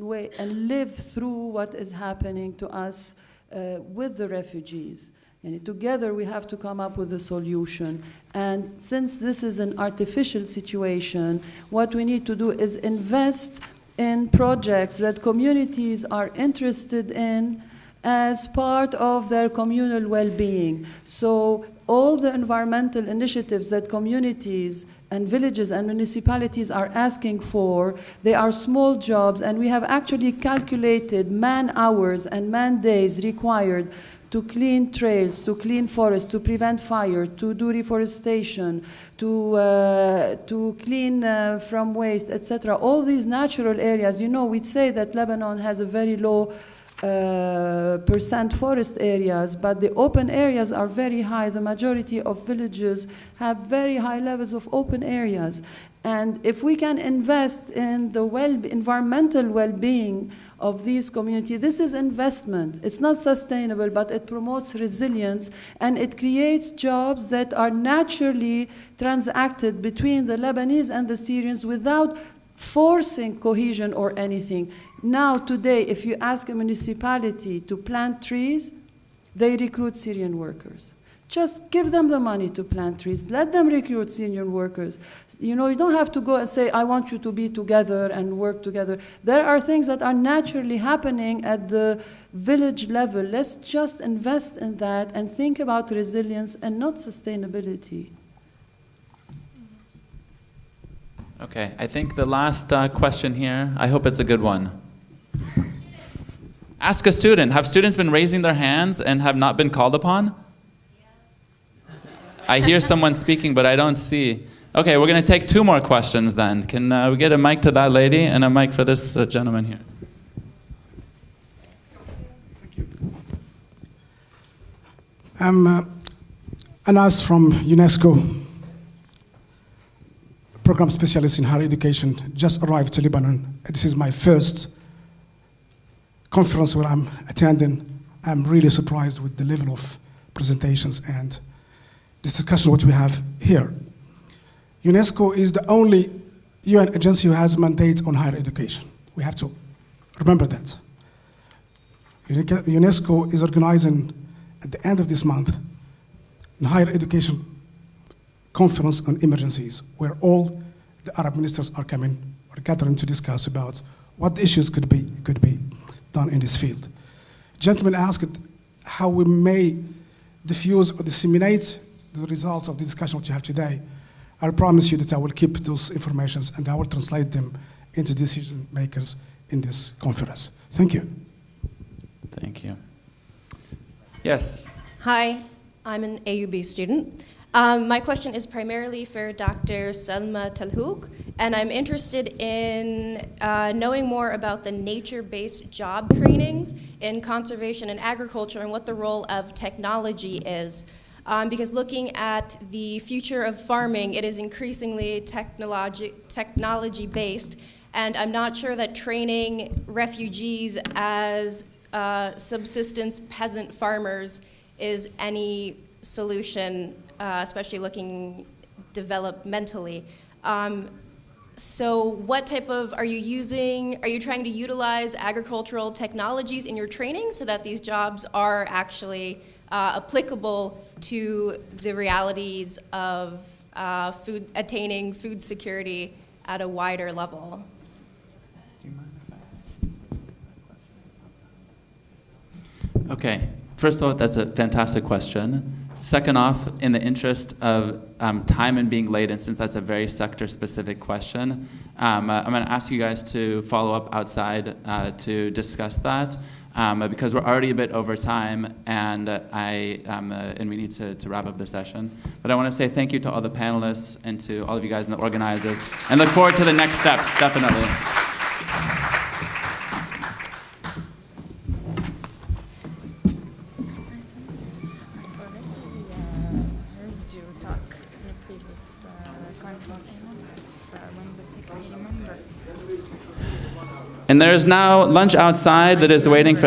live through what is happening to us with the refugees. And together we have to come up with a solution. And since this is an artificial situation, what we need to do is invest in projects that communities are interested in as part of their communal well-being. So all the environmental initiatives that communities and villages and municipalities are asking for, they are small jobs, and we have actually calculated man-hours and man-days required to clean trails, to clean forests, to prevent fire, to do reforestation, to clean from waste, etc. All these natural areas, you know, we'd say that Lebanon has a very low percent forest areas, but the open areas are very high. The majority of villages have very high levels of open areas. And if we can invest in the environmental well-being of these communities, this is investment. It's not sustainable, but it promotes resilience, and it creates jobs that are naturally transacted between the Lebanese and the Syrians without forcing cohesion or anything. Now, today, if you ask a municipality to plant trees, they recruit Syrian workers. Just give them the money to plant trees. Let them recruit senior workers. You know, you don't have to go and say, I want you to be together and work together. There are things that are naturally happening at the village level. Let's just invest in that and think about resilience and not sustainability. Okay, I think the last question here, I hope it's a good one. Ask a student. Have students been raising their hands and have not been called upon? I hear someone speaking, but I don't see. Okay, we're going to take 2 more questions then. Can we get a mic to that lady and a mic for this gentleman here? I'm Anas from UNESCO, program specialist in higher education, just arrived to Lebanon. This is my first conference where I'm attending. I'm really surprised with the level of presentations and this discussion which we have here. UNESCO is the only UN agency who has a mandate on higher education. We have to remember that. UNESCO is organizing at the end of this month a higher education conference on emergencies where all the Arab ministers are coming or gathering to discuss about what the issues could be done in this field. Gentlemen asked how we may diffuse or disseminate the results of the discussion that you have today. I promise you that I will keep those informations and I will translate them into decision makers in this conference. Thank you. Thank you. Yes. Hi, I'm an AUB student. My question is primarily for Dr. Salma Talhouk, and I'm interested in knowing more about the nature-based job trainings in conservation and agriculture and what the role of technology is. Because looking at the future of farming, it is increasingly technology-based, and I'm not sure that training refugees as subsistence peasant farmers is any solution, especially looking developmentally. So what type of, are you trying to utilize agricultural technologies in your training so that these jobs are actually applicable to the realities of attaining food security at a wider level? Okay, first of all, that's a fantastic question. Second off, in the interest of time and being late, and since that's a very sector-specific question, I'm going to ask you guys to follow up outside to discuss that, because we're already a bit over time, and we need to wrap up the session. But I want to say thank you to all the panelists and to all of you guys and the organizers, and look forward to the next steps, definitely. And there is now lunch outside that is waiting for everyone.